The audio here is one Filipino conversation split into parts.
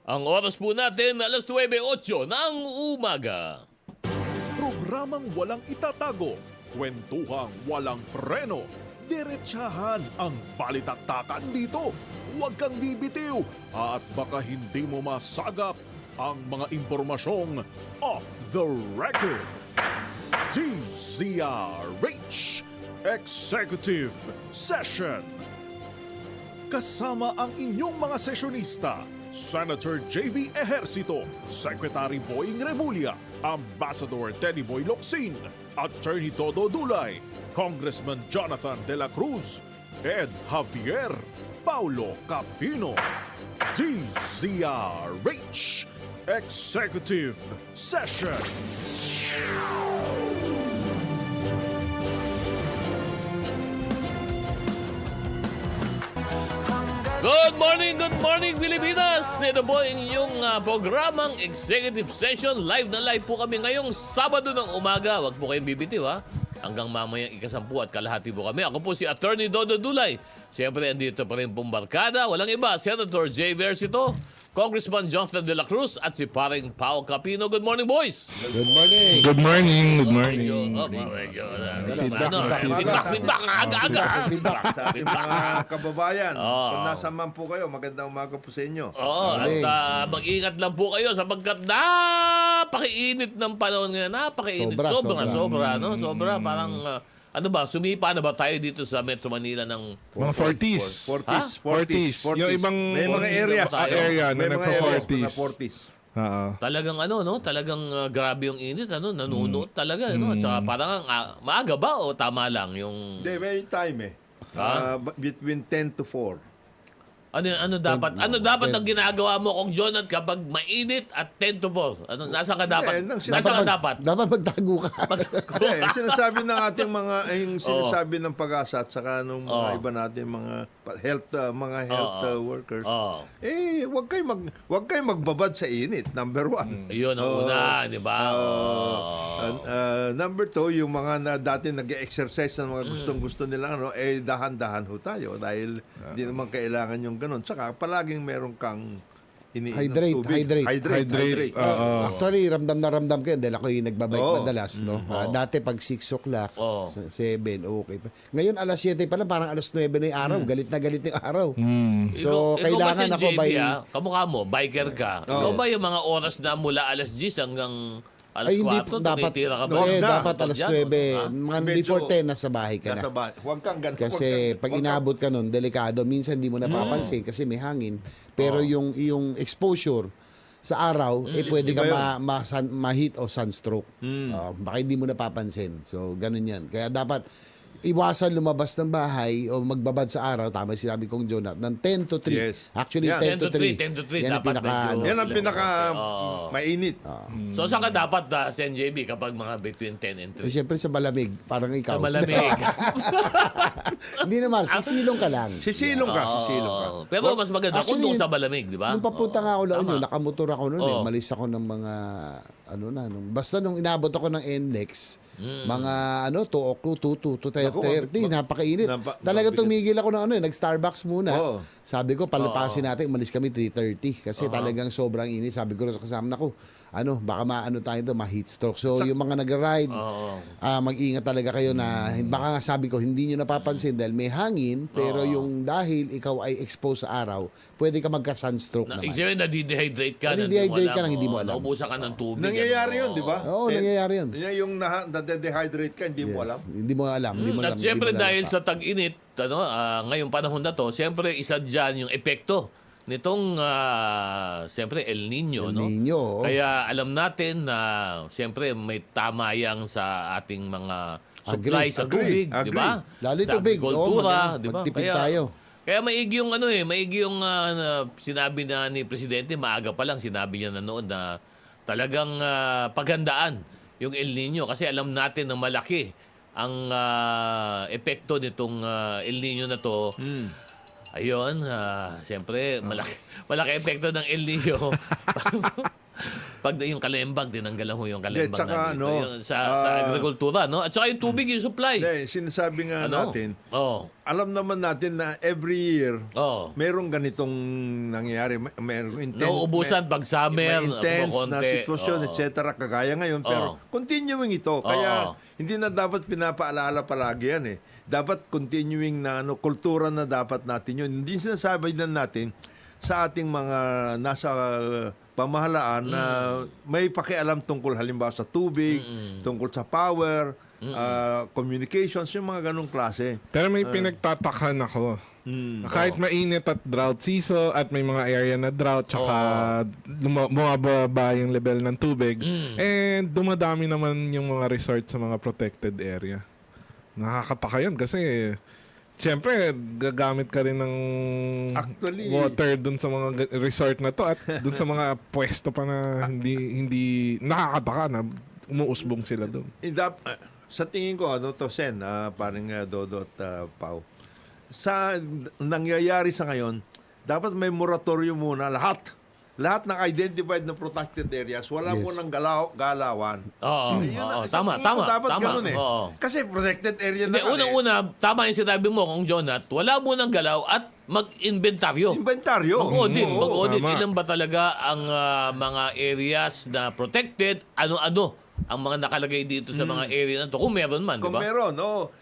Ang oras po natin, alas 9:08 ng umaga. Programang walang itatago, kwentuhang walang preno, diretsahan ang balitaktakan dito. Huwag kang bibitiw at baka hindi mo masagap ang mga impormasyong off the record. DZRH Executive Session. Kasama ang inyong mga sesyonista, Senator J.V. Ejercito, Secretary Boying Remulla, Ambassador Teddy Boy Locsin, Attorney Todo Dulay, Congressman Jonathan De La Cruz, Ed Javier, Paulo Capino. DZRH Executive Session. Good morning Pilipinas! Ito po ang inyong programang Executive Session. Live na live po kami ngayong Sabado ng umaga. Huwag po kayong bibitiw ha. Hanggang mamayang ikasampu at kalahati po kami. Ako po si Attorney Dodo Dulay. Siyempre, andito pa rin pong barkada. Walang iba, Senator J. Versito, Congressman Jonathan De La Cruz at si paring Pao Capino. Good morning, boys! Good morning. Good morning. Good morning. Feedback, aga-aga. Sa ating mga kababayan, kung nasa man po kayo, magandang umaga po sa inyo. At mag-ingat lang po kayo sapagkat napakainit ng panahon ngayon. Napakainit. Sobra. Sobra. Parang, sumipa na ba tayo dito sa Metro Manila ng Mga 40s. 40s. Yung ibang May mga area na may mga area nagpa-40s. na 40s. Talagang talagang grabe yung init, nanunuot talaga, At saka parang maaga ba o tama lang yung Hindi, may time between 10 to 4. ano dapat ang ginagawa mo kung Jonat kapag mainit at 10 to 4? Nasa ka dapat? Nasa ka dapat? Dapat magtago ka. Hindi, sinasabi ng ating mga sinasabi ng Pag-asa at saka nung mga iba natin mga health workers. Wag kayo magbabad sa init, number 1. Yun ang una, di ba? Number 2, yung mga dati nag-exercise ng mga gustong-gusto nila, dahan-dahan ho tayo dahil hindi naman kailangan yung ganun. Tsaka palaging meron kang Hydrate. Actually, ramdam na ramdam ko yun dahil ako yung nagbabike madalas. No? Dati pag 6 o'clock, 7, okay pa. Ngayon alas 7 pa lang, parang alas 9 na yung araw. Galit na galit yung araw. So, kailangan ako by... Kamukha mo, biker ka. Ikaw ba yung mga oras na mula alas 10 hanggang alas 4, tumitira ka ba? Dapat alas 9. Mga before 10, nasa bahay ka na. Huwag kang ganun. Kasi pag inabot ka nun, delikado. Minsan di mo napapansin kasi may hangin. Pero yung exposure sa araw, pwede ka ma-heat o sunstroke. Baka hindi mo napapansin. So, ganun yan. Kaya dapat iwasan lumabas ng bahay o magbabad sa araw. Tama sinabi kong Jonat, ng 10 to 3. Yes. Actually, 10 to 3. 10 to 3. Yan ang Dapat Yan ang pinaka mainit. So, saan ka dapat sa NJB kapag mga between 10 and 3? Siyempre sa malamig, parang ikaw. Sa malamig. Hindi naman, sisilong ka lang. Sisilong ka. Pero mas maganda kung Actually, doon sa malamig, di ba? Nung papunta nga ako La Union, Tama. nakamotor ako noon malis ako ng mga basta nung inabot ako ng NLEX, mga 2 o'clock, 2:30, napakainit. Talaga tumigil ako ng nag-Starbucks muna. Sabi ko, palapasin natin, umalis kami 3:30 kasi talagang sobrang init. Sabi ko sa kasama ko, baka tayo ma-heat stroke. So, yung mga nag-ride, mag-ingat talaga kayo na, baka nga sabi ko, hindi nyo napapansin dahil may hangin, pero yung dahil ikaw ay exposed sa araw, pwede ka magka-sunstroke naman. Ibig nadi-dehydrate ka. Nadi-dehydrate ka nang hindi mo alam. Naubusan ka ng tubig. Nangyayari yun, di ba? Oo, nangyayari yun. Yung nade-dehydrate ka, hindi mo alam. Hindi mo alam. At siyempre dahil sa tag-init, ngayong panahon na to, siyempre isa dyan yung epekto nitong siyempre El Nino. El Nino, oo. Kaya alam natin na siyempre may tamayang sa ating mga supply sa tubig, di ba? Lalo Sa tubig, agrikultura, di ba? magtipid tayo. Kaya maigi yung maigi yung sinabi na ni Presidente, maaga pa lang sinabi niya na noon na talagang paghandaan yung El Nino kasi alam natin na malaki ang epekto nitong El Nino na to. Ayun, siyempre malaki epekto ng El Nino. pag yung kalembang, tinanggalan ho yung kalembang tsaka na dito. ano, Yung sa agrikultura, no? At saka yung tubig, yung supply. Hindi, sinasabi nga Ano? natin, Oo. alam naman natin na every year, Oo. merong ganitong nangyayari. Merong intense. Nauubusan pag summer, may intense na kumakonti. sitwasyon, Oo. etc. Kagaya ngayon. Pero continuing ito. Kaya hindi na dapat pinapaalala palagi yan eh. Dapat continuing na kultura na dapat natin yun. Hindi sinasabi na natin sa ating mga nasa pamahalaan na may pakialam tungkol halimbawa sa tubig, tungkol sa power, communications, yung mga ganong klase. Pero may pinagtatakan ako. Kahit mainit at drought season at may mga area na drought tsaka bumababa yung level ng tubig, and dumadami naman yung mga resort sa mga protected area. Nakakataka yun kasi siyempre, gagamit ka rin ng Actually, water dun sa mga resort na to at dun sa mga pwesto pa na hindi nakakataka na umuusbong sila dun. Sa tingin ko, Sen, parang Dodo at Pao, sa nangyayari sa ngayon, dapat may moratorium muna lahat ng identified na protected areas, wala mo ng galawan. Oo. Yun ang- sa Tama, tingin ko tama. dapat Tama. ganun eh. Oo. Kasi protected area na Hindi, unang-una, tama yung sinabi mo kung Jonat, wala mo ng galaw at mag-inventaryo. inventaryo. Mag-audit. Oo. Mag-audit. tama. Ilan ba talaga ang mga areas na protected? Ano-ano ang mga nakalagay dito sa mga area na to? Kung meron man, di Kung ba? meron,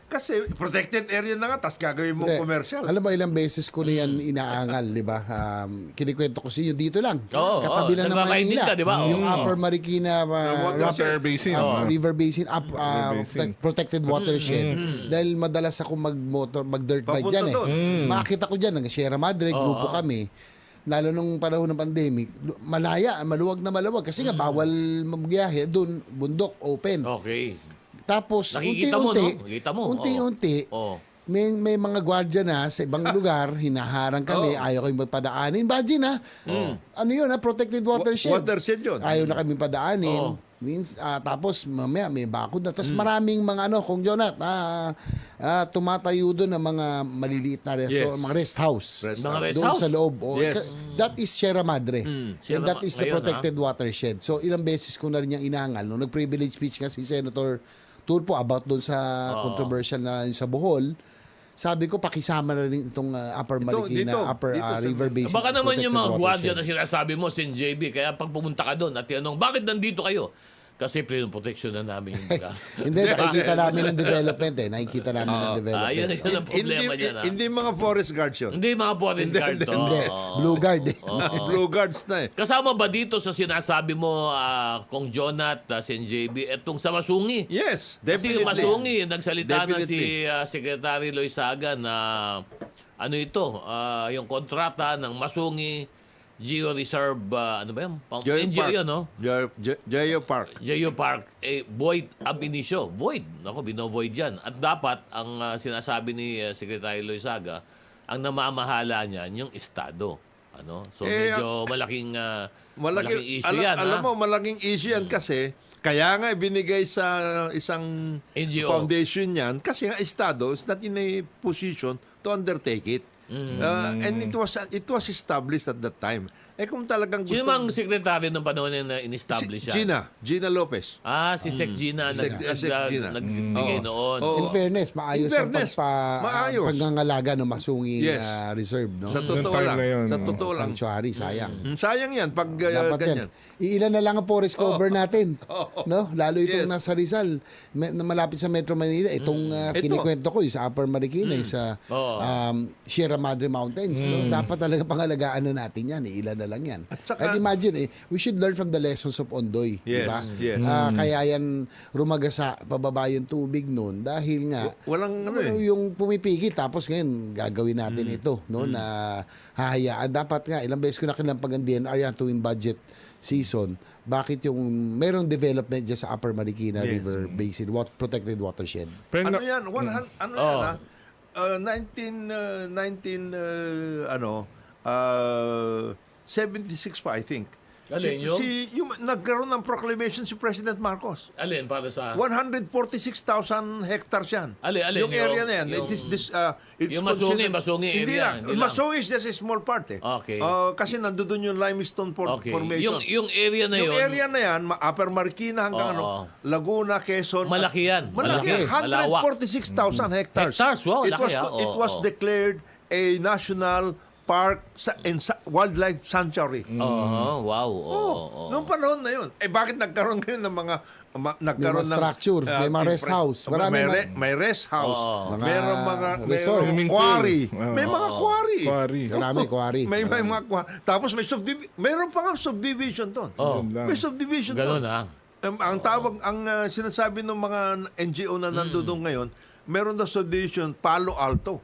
kasi protected area na nga, tapos gagawin mo Hindi. commercial. Alam mo, ilang beses ko na yan inaangal, di ba? Kinikwento ko sa inyo dito lang. Oo, Katabi lang ng nagkakaintindi Manila. ka, di ba? Yung Oo. Upper Marikina Water basin. River Basin, basin. protected watershed. Dahil madalas ako mag-dirt bike Papunta dyan eh. doon. Makakita ko dyan, Sierra Madre, grupo kami. Lalo nung panahon ng pandemic, maluwag na maluwag. Kasi nga, bawal magbiyahe. Doon, bundok, open. Okay. Tapos, Nakikita mo, unti-unti, no? Nakikita mo. unti-unti, Oo. may mga gwardiya na sa ibang lugar, hinaharang kami, ayaw kami magpadaanin. Imagine ano yun protected watershed. Watershed yun. Ayaw na kami padaanin. Oo. Tapos mamaya may bakod na. Tapos maraming mga kung Jonat, tumatayo doon ng mga maliliit na Yes. mga rest house. Mga rest Doon house? sa loob. Yes. That is Sierra Madre. Sierra And that is the ngayon, protected watershed. So ilang beses ko na rin yung inangal. Nung nag-privilege speech kasi Senator Tulfo about doon sa controversial na yung sa Bohol, sabi ko pakisama na rin itong Upper Marikina, dito Upper sa- River Basin. Baka naman yung mga Protected gwardiya Watershed. na sinasabi mo, Sen JB, kaya pag pumunta ka doon at tinanong, bakit nandito kayo? Kasi protection na namin yung baga. Hindi, nakikita namin ng development Nakikita namin ng development. Yun ang problema dyan. Hindi mga forest guards yun. Hindi mga forest guard to. Hindi, Blue Guard Blue guards na eh. Kasama ba dito sa sinasabi mo, kung Jonat, Sen JB, etong sa Masungi? Yes, Kasi definitely. Masungi, nagsalita na Definitely. si Secretary Loizaga na ano ito, yung kontrata ng Masungi Geo Reserve, ano ba yan? NGO yun, no? Geo Park. Geo Park, void ab initio. Void. Ako, bino-void yan. At dapat, ang sinasabi ni Secretary Loizaga, ang namamahala niyan, yung Estado. Ano? So, medyo malaking issue yan. Alam mo, malaking issue yan kasi kaya nga ibinigay sa isang NGO. foundation yan kasi nga Estado is not in a position to undertake it. And it was established at that time. Kung talagang gusto... Sino mang sekretary ng panahon na in-establish yan? Gina Lopez. Si Sec Gina Sec Gina. nagbigay Oo. noon. Oo. In fairness, maayos In ang fairness, maayos. pagngangalaga ng Masungi Yes. Reserve. No? Sa totoo time lang. na yun, Sa no? totoo lang. Sanctuary, sayang. Sayang yan pag Dapat ganyan. yan. Iilan na lang ang forest cover natin. No? Lalo itong Yes. nasa Rizal, na malapit sa Metro Manila. Itong Ito. kinikwento ko, yung sa Upper Marikina, yung sa Sierra Madre Mountains. No? Dapat talaga pangalagaan na natin yan. Iilan na lang yan. saka- At imagine, we should learn from the lessons of Ondoy. Yes, Diba? yes. Kaya yan rumagasa, pababa yung tubig noon dahil nga Walang ano eh. yung pumipigil tapos ngayon gagawin natin ito no na hahayaan dapat nga ilang beses ko na kinampag ang DNR yan tuwing budget season bakit yung merong development dyan sa Upper Marikina Yes. River Basin protected watershed. Pero Ano na- yan? Ano yan? 76 pa, I think. Alin yung? yung nagkaroon ng proclamation si President Marcos. Alin para sa... 146,000 hectares yan. Alin, yung area na yan. yung- It's yung Masungi hindi area, lang. hindi lang. Masungi is just a small part eh. Okay. Kasi nandoon yung limestone Okay. formation. Yung area na Yung yun, area na yan, Upper Marikina hanggang Oo. Laguna, Quezon. Malaki yan. Malaki. Malawak. 146,000 hectares. Hectares, wow, laki, It was Oo. declared a national park and wildlife sanctuary. Oo, wow. Noong panahon na yun. Bakit nagkaroon ngayon ng mga nagkaroon May mga structure, may mga rest house. Marami may rest house. Oo. Mga Meron resort. merong Swimming quarry. pool. Oo. May mga quarry. Quarry. Marami, quarry. May mga quarry. Tapos may meron pa nga subdivision doon. Oh. Yun lang. May subdivision Ganun doon. ha. Ang tawag, sinasabi ng mga NGO na nandoon ngayon, meron daw subdivision Palo Alto.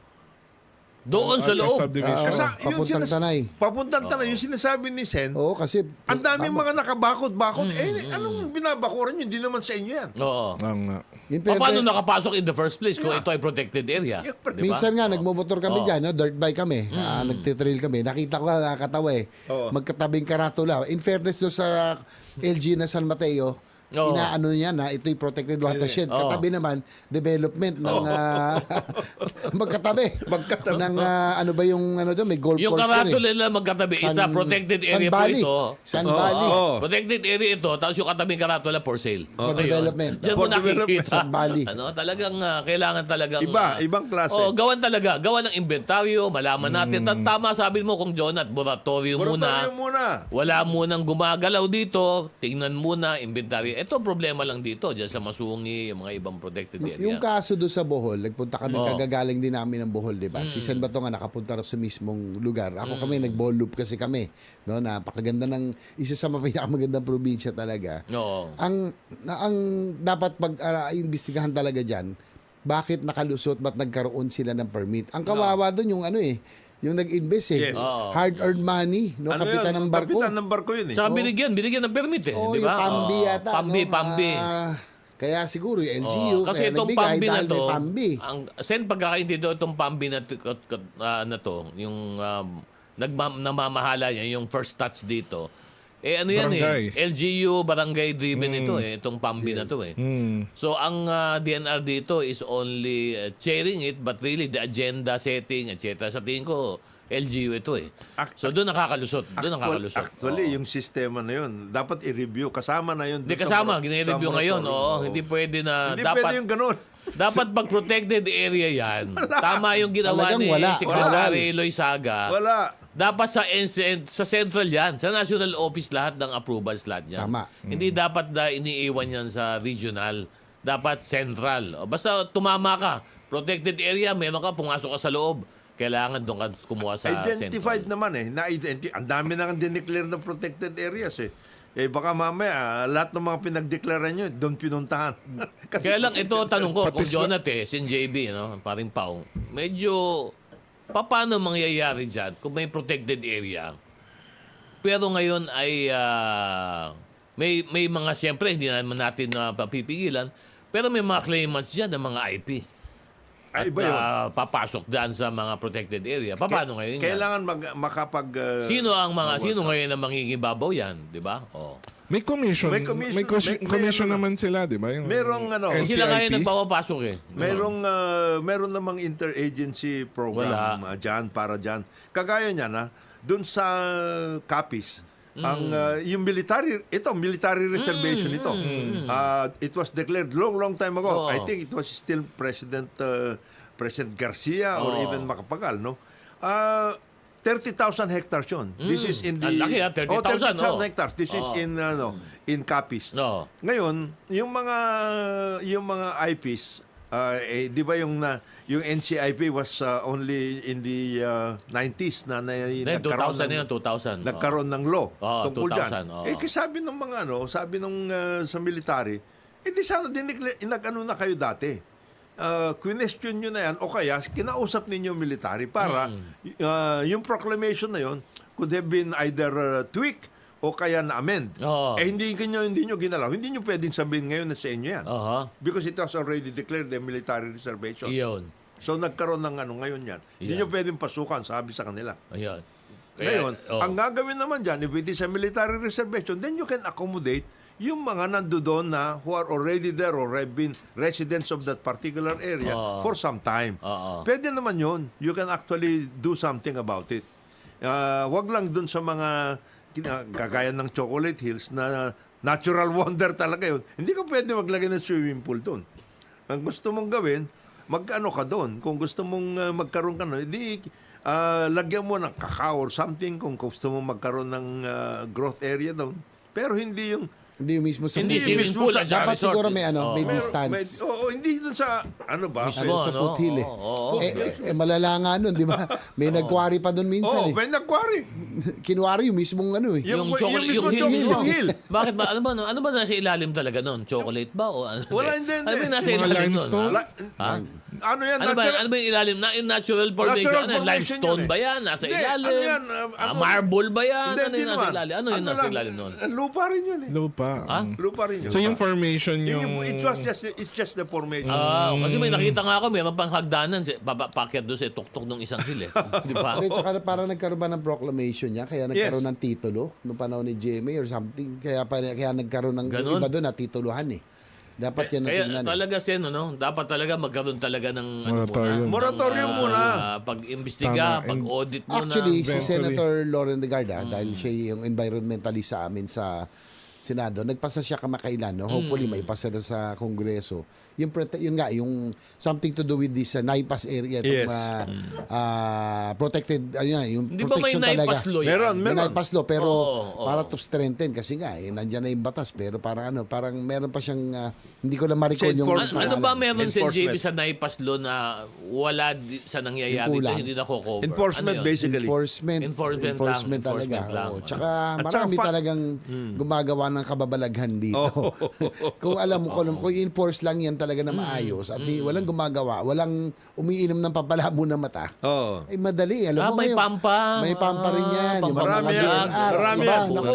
Doon sa loob. Subdivision. Oo. Kasi papuntang Tanay. Papuntang Tanay. Yung sinasabi ni Sen, Oo, kasi... ang daming mga nakabakod-bakod. Anong binabakuran yun? Hindi naman sa inyo yan. Oo. Ang, In Paano fairness, nakapasok in the first place kung ito ay protected area? Yeah, Di ba? minsan nga, nagmumotor kami Oo. dyan, no? Dirt bike kami, nagtitrail kami. Nakita ko na nakakatawa eh. Oo. Magkatabing karatula. In fairness do sa LG na San Mateo, Oo. inaano niya na ito'y protected watershed. Oo. Katabi naman, development ng magkatabi. Ng ano ba yung ano doon, may golf Yung course karatula doon eh. nila magkatabi, isa protected area po Valley. ito. San Oo, Valley. oo. Protected area ito, tapos yung katabing karatula for sale. For Ayun. development. Diyan mo For development. nakikita. San Valley. Ano, talagang kailangan talagang... Ibang klase. Oh, gawan talaga. Gawan ng inventaryo, malaman natin. Tama sabi mo kung Jonat, moratorium Moratorium muna. muna. Wala munang gumagalaw dito. Tingnan muna, inventaryo. Ito problema lang dito, dyan sa Masungi, yung mga ibang protected area. Yung kaso doon sa Bohol, nagpunta kami, Oo. kagagaling din namin ng Bohol, di ba? Si San Bato nga nakapunta na sa mismong lugar. Ako kami, nag-ball loop kasi kami. No, napakaganda ng, isa sa pinakamagandang probinsya talaga. Oo. Ang dapat pag-imbestigahan talaga dyan, bakit nakalusot, ba't nagkaroon sila ng permit? Ang kawawa doon yung ano eh, yung nag-invest eh. Yes. Oo. Hard-earned money, no? Kapitan ng barko. Kapitan ng barko yun eh. Saka binigyan ng permit eh. Oo, di yung ba? Pambi Oo. yata. Pambi. Kaya siguro yung LGU, Kasi kaya itong nagbigay Pambi na dahil may to, Pambi. ang sen pagkakaintindi itong Pambi na to, yung namamahala niya, yung first touch dito. Ano yan Barangay. LGU barangay driven ito itong Pambi na to eh. So ang DNR dito is only chairing it, but really the agenda setting, etc. Sa tingin ko LGU ito eh. So doon nakakalusot. Actually, Oo. yung sistema na yun, dapat i-review. Kasama na yun. Hindi dun sa kasama, gine-review sa ngayon. moratorium. Oo, hindi pwede na Hindi dapat pwede yung ganun. dapat pag protected area yan. Tama yung ginawa Talagang ni wala. Secretary Loizaga. Wala. Dapat sa central yan, sa national office lahat ng approvals lahat yan. Tama. Hindi dapat iniiwan yan sa regional. Dapat central. O, basta tumama ka, protected area, meron ka, pumasok ka sa loob. Kailangan doon ka kumuha sa Identified central. naman eh. Ang dami na nga dineclare na protected areas eh. Baka mamaya, lahat ng mga pinagdeklaran nyo, doon pinuntahan. Kasi, Kaya lang ito, tanong ko, kung Pati sa- Jonat sin JB, paring Pao, medyo, paano mangyayari dyan kung may protected area? Pero ngayon ay, may mga, siyempre, hindi naman natin papipigilan, pero may mga claimants dyan ng mga IP. At iba yun. papasok dyan sa mga protected area. Paano ngayon yan? Kailangan makapag... Sino ngayon ang mangingibabaw yan, di ba? Oh. may commission. May commission. May May commission ano naman sila, di ba? Yung Merong ano, NCIP. Sila ngayon nagpapapasok eh. meron namang interagency program Wala. dyan, para dyan. Kagaya niyan, doon sa Capiz, ang yung military reservation ito. It was declared long time Oo. ago. I think it was still President Garcia or Oo. even Macapagal, no? 30,000 hectares yun. This is in the... Ang laki, 30,000, 30,000 oh. hectares. This is in Capiz. No. Ngayon, yung mga IPs, di ba yung NCIP was only in the 90s na Then, nagkaroon 2000 na yun, 2000. nagkaroon ng law Oo, tungkol 2000, dyan. oo. Kasi sabi ng mga sabi nung sa military, di sana nag-ano na kayo dati. Question nyo na yan o kaya kinausap ninyo yung military para yung proclamation na yon could have been either tweaked o kaya na-amend. Oo. Hindi nyo ginalaw. Hindi nyo pwedeng sabihin ngayon na sa inyo yan. Aha. Because it was already declared a military reservation. Iyon. So nagkaroon ng ngayon yan. Hindi Yeah. nyo pwedeng pasukan, sabi sa kanila. Ayun. Ngayon, oh. ang gagawin naman dyan, if it is a military reservation, then you can accommodate yung mga nandoon na who are already there or have been residents of that particular area for some time. Pwede naman yun. You can actually do something about it. Wag lang dun sa mga gagaya ng Chocolate Hills na natural wonder talaga yun. Hindi ka pwede maglagay ng swimming pool dun. Ang gusto mong gawin, mag-ano ka doon. Kung gusto mong magkaroon ka na, hindi lagyan mo ng kakao or something kung gusto mong magkaroon ng growth area doon. Pero hindi yung Hindi yung mismo sa Hindi foothill. swimming pool at saka Dapat resort. siguro may may distance. hindi doon sa ano ba? Mismo, Sa ano? foothill eh. Oo. Malala nga nun, di ba? May nag-quarry pa doon minsan eh. May nag-quarry. Kinuwari yung mismong ano eh. Yung chocolate, mismo hill, Chocolate no? Hill. Bakit ba? Ano ba nasa ilalim talaga noon? Chocolate ba o ano? Wala, hindi. Ano ba yung nasa Mga ilalim noon? limestone? Ano yan? Ano ba yung ilalim? Natural formation? Natural Ano, formation limestone yun eh. ba yan? Nasa Hindi, ilalim? ano yan? Marble ba yan? Hindi, Ano hindi yung nasa naman. ilalim? Ano yung nasa lang? ilalim noon? Lupa rin yun eh. Lupa. Ha? Lupa rin yun. So yung formation It's just the formation. Kasi may nakita nga ako, meron pang hagdanan, papakyat doon sa tuktok ng isang hill eh. Di ba? At saka parang nagkaroon ba ng proclamation niya, kaya nagkaroon ng titulo noong panahon ni GMA or something. Kaya nagkaroon ng Ganon? yung iba doon na tituluhan eh. Dapat yan Kaya natingnan eh. talaga Sen, ano, dapat talaga magkaroon talaga ng Moratorium. Moratorium muna. Pag-imbestiga, Tama. pag-audit muna. Actually, si Inventory. Senator Lauren Legarda, dahil siya yung environmentalist sa amin sa Senado, nagpasa siya kamakailan, no? Hopefully may pasa na sa Kongreso. Yun nga, yung something to do with this NIPAS area, itong protected, yung Di ba may protection talaga. naipas law yan? May NIPAS law, pero Oo. para to strengthen, kasi nga, nandiyan na yung batas, pero parang meron pa siyang, hindi ko na ma-recall yung... Ano ba meron si Enforcement. JB sa naipas law na wala sa nangyayari Yung ito, kulang. hindi na cover? Enforcement Ano yun? basically. Enforcement talaga. lang. Oo. Tsaka At marami saka talagang gumagawa ng kababalaghan dito. kung alam mo, kung i-enforce lang yan talaga na maayos at walang gumagawa, walang umiinom ng pampalabo na mata, Oo. ay madali. Alam mo May ngayon, pampa. May pampa rin yan. Yung mga Marami yan. DNR, Marami iba. yan. Naku,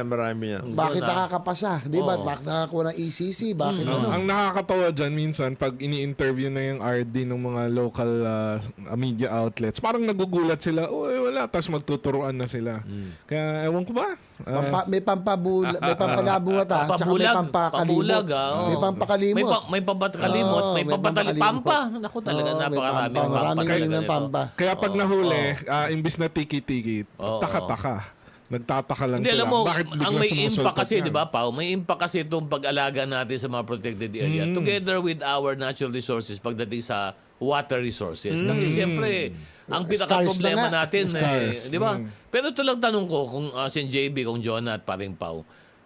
Marami yan. Bakit Yun, nakakapasa? Di ba? Oo. Bakit nakakuha ng ECC? Bakit ano? Ang nakakatawa dyan minsan pag ini-interview na yung RD ng mga local media outlets, parang nagugulat sila, wala, tapos magtuturuan na sila. Kaya ewan ko ba? May pampalabo mata, tsaka may pampakalimot. May pampakalimot. May pampakalimot, Oo, may may pampakalimot. Pampa. Naku talaga, Oo, may napakarami. pampa. Maraming Kaya yun ng ganito. pampa. Kaya pag nahuli, imbis na tiki-tiki, Oo. taka-taka. Nagtataka lang Hindi, sila. alam mo, Bakit ang biglang may sumusulpot impact kasi, yan? di ba, Pao? May impact kasi itong pag-alaga natin sa mga protected area. Together with our natural resources pagdating sa water resources. Kasi siyempre, ang pinaka-problema na nga. natin, Scarce. di ba? Pero ito lang tanong ko, kung si JB, kung Jonah at paring Pao,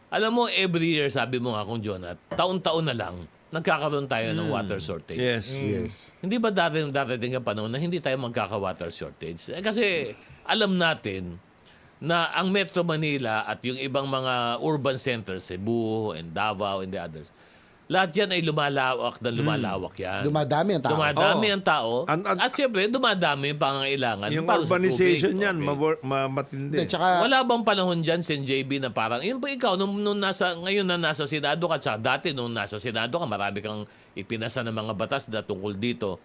alam mo, every year, sabi mo nga kung Jonah, taon-taon na lang, nagkakaroon tayo ng water shortage. Yes. Yes. Hindi ba darating ang panahon na hindi tayo magkaka-water shortage? Kasi alam natin na ang Metro Manila at yung ibang mga urban centers, Cebu and Davao and the others, lahat yan ay lumalawak na lumalawak yan. Dumadami ang tao. Dumadami Oo. ang tao. At Siyempre, dumadami yung pangangailangan. Yung para sa urbanization tubig. yan, Okay. matindi. Hindi, tsaka, Wala bang panahon dyan, Sen JB, na parang, yun po ikaw, ngayon na nasa Senado ka, tsaka dati nung nasa Senado ka, marami kang ipinasa ng mga batas na tungkol dito.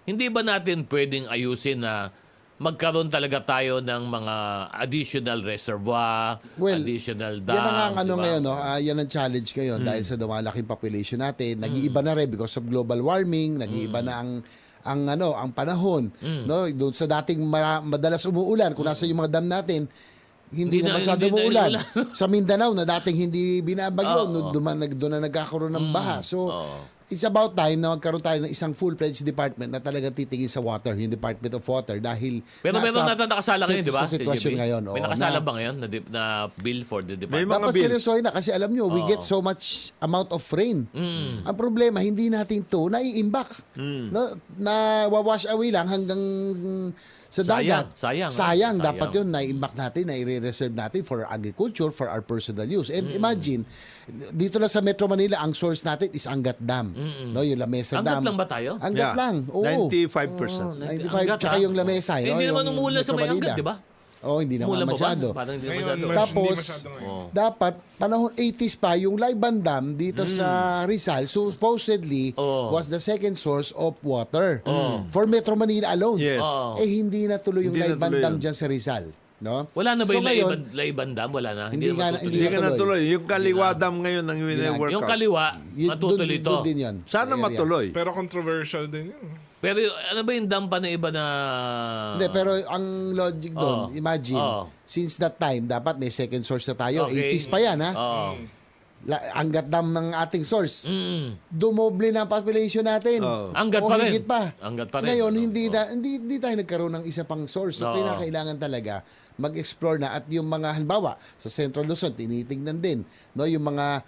Hindi ba natin pwedeng ayusin na magkaroon talaga tayo ng mga additional reservoir, additional dams, yan ang ano diba? ngayon, no? Yan ang challenge ngayon dahil sa lumalaking population natin. Nag-iiba na rin because of global warming, nag-iiba na ang panahon, no? Doon sa dating madalas umuulan, kung nasa yung mga dam natin, hindi na masyado umuulan. Sa Mindanao na dating hindi binabagyo, doon na nagkakaroon ng baha. So, it's about time na magkaroon tayo ng isang full-fledged department na talagang titingin sa water, yung Department of Water, dahil Pero meron natin nakasala ngayon, di ba? Sa sitwasyon JB? ngayon. May oo, nakasala na- ba ngayon na bill for the May department? mga Dapat bill. seryosohin na kasi alam nyo, we get so much amount of rain. Ang problema, hindi natin to naiimbak. No, na wawash away lang hanggang sa dagat. Sayang. Dapat yun, naiimbak natin, nai-reserve natin for agriculture, for our personal use. And imagine, dito lang sa Metro Manila, ang source natin is Angat Dam. No, yung Lamesa Angat Dam. lang ba tayo? Angat lang. Oo. 95%. 95, tsaka yung Lamesa. Eh, hindi no, naman yung umulan sa Metro may Manila. Angat, di ba? Oo, hindi naman Umulan ba ba? masyado. Parang hindi Ngayon, masyado. hindi Tapos, masyado ngayon. dapat, panahon 80s pa, yung Laiban Dam dito sa Rizal, supposedly, was the second source of water for Metro Manila alone. Yes. Oo. Eh, hindi natuloy yung Hindi Laiban natuloy Dam yun. dyan sa Rizal. No? Wala na ba So yung ngayon, Laiban Dam? Wala na. Hindi na nga- matutuloy. Hindi ka natuloy. natuloy. Yung Kaliwa Dam ngayon ang wini-work Yung out. kaliwa, matutuloy to. doon din yun. Sana Area. matuloy. Pero controversial din yun. Pero ano ba yung dam pa na iba na... Hindi, pero ang logic doon, Oo. imagine, Oo. since that time, dapat may second source na tayo. Okay. 80s pa yan, ha? Oo. Hanggat dam ng ating source. Mm. Dumoble na ang population natin. Oo. Hanggat O pa rin. higit pa. Hanggat pa rin. Ngayon, Oo. hindi tayo nagkaroon ng isa pang source. So, Oo. kailangan talaga mag-explore na. At yung mga, halimbawa, sa Central Luzon, tinitingnan din. No, yung mga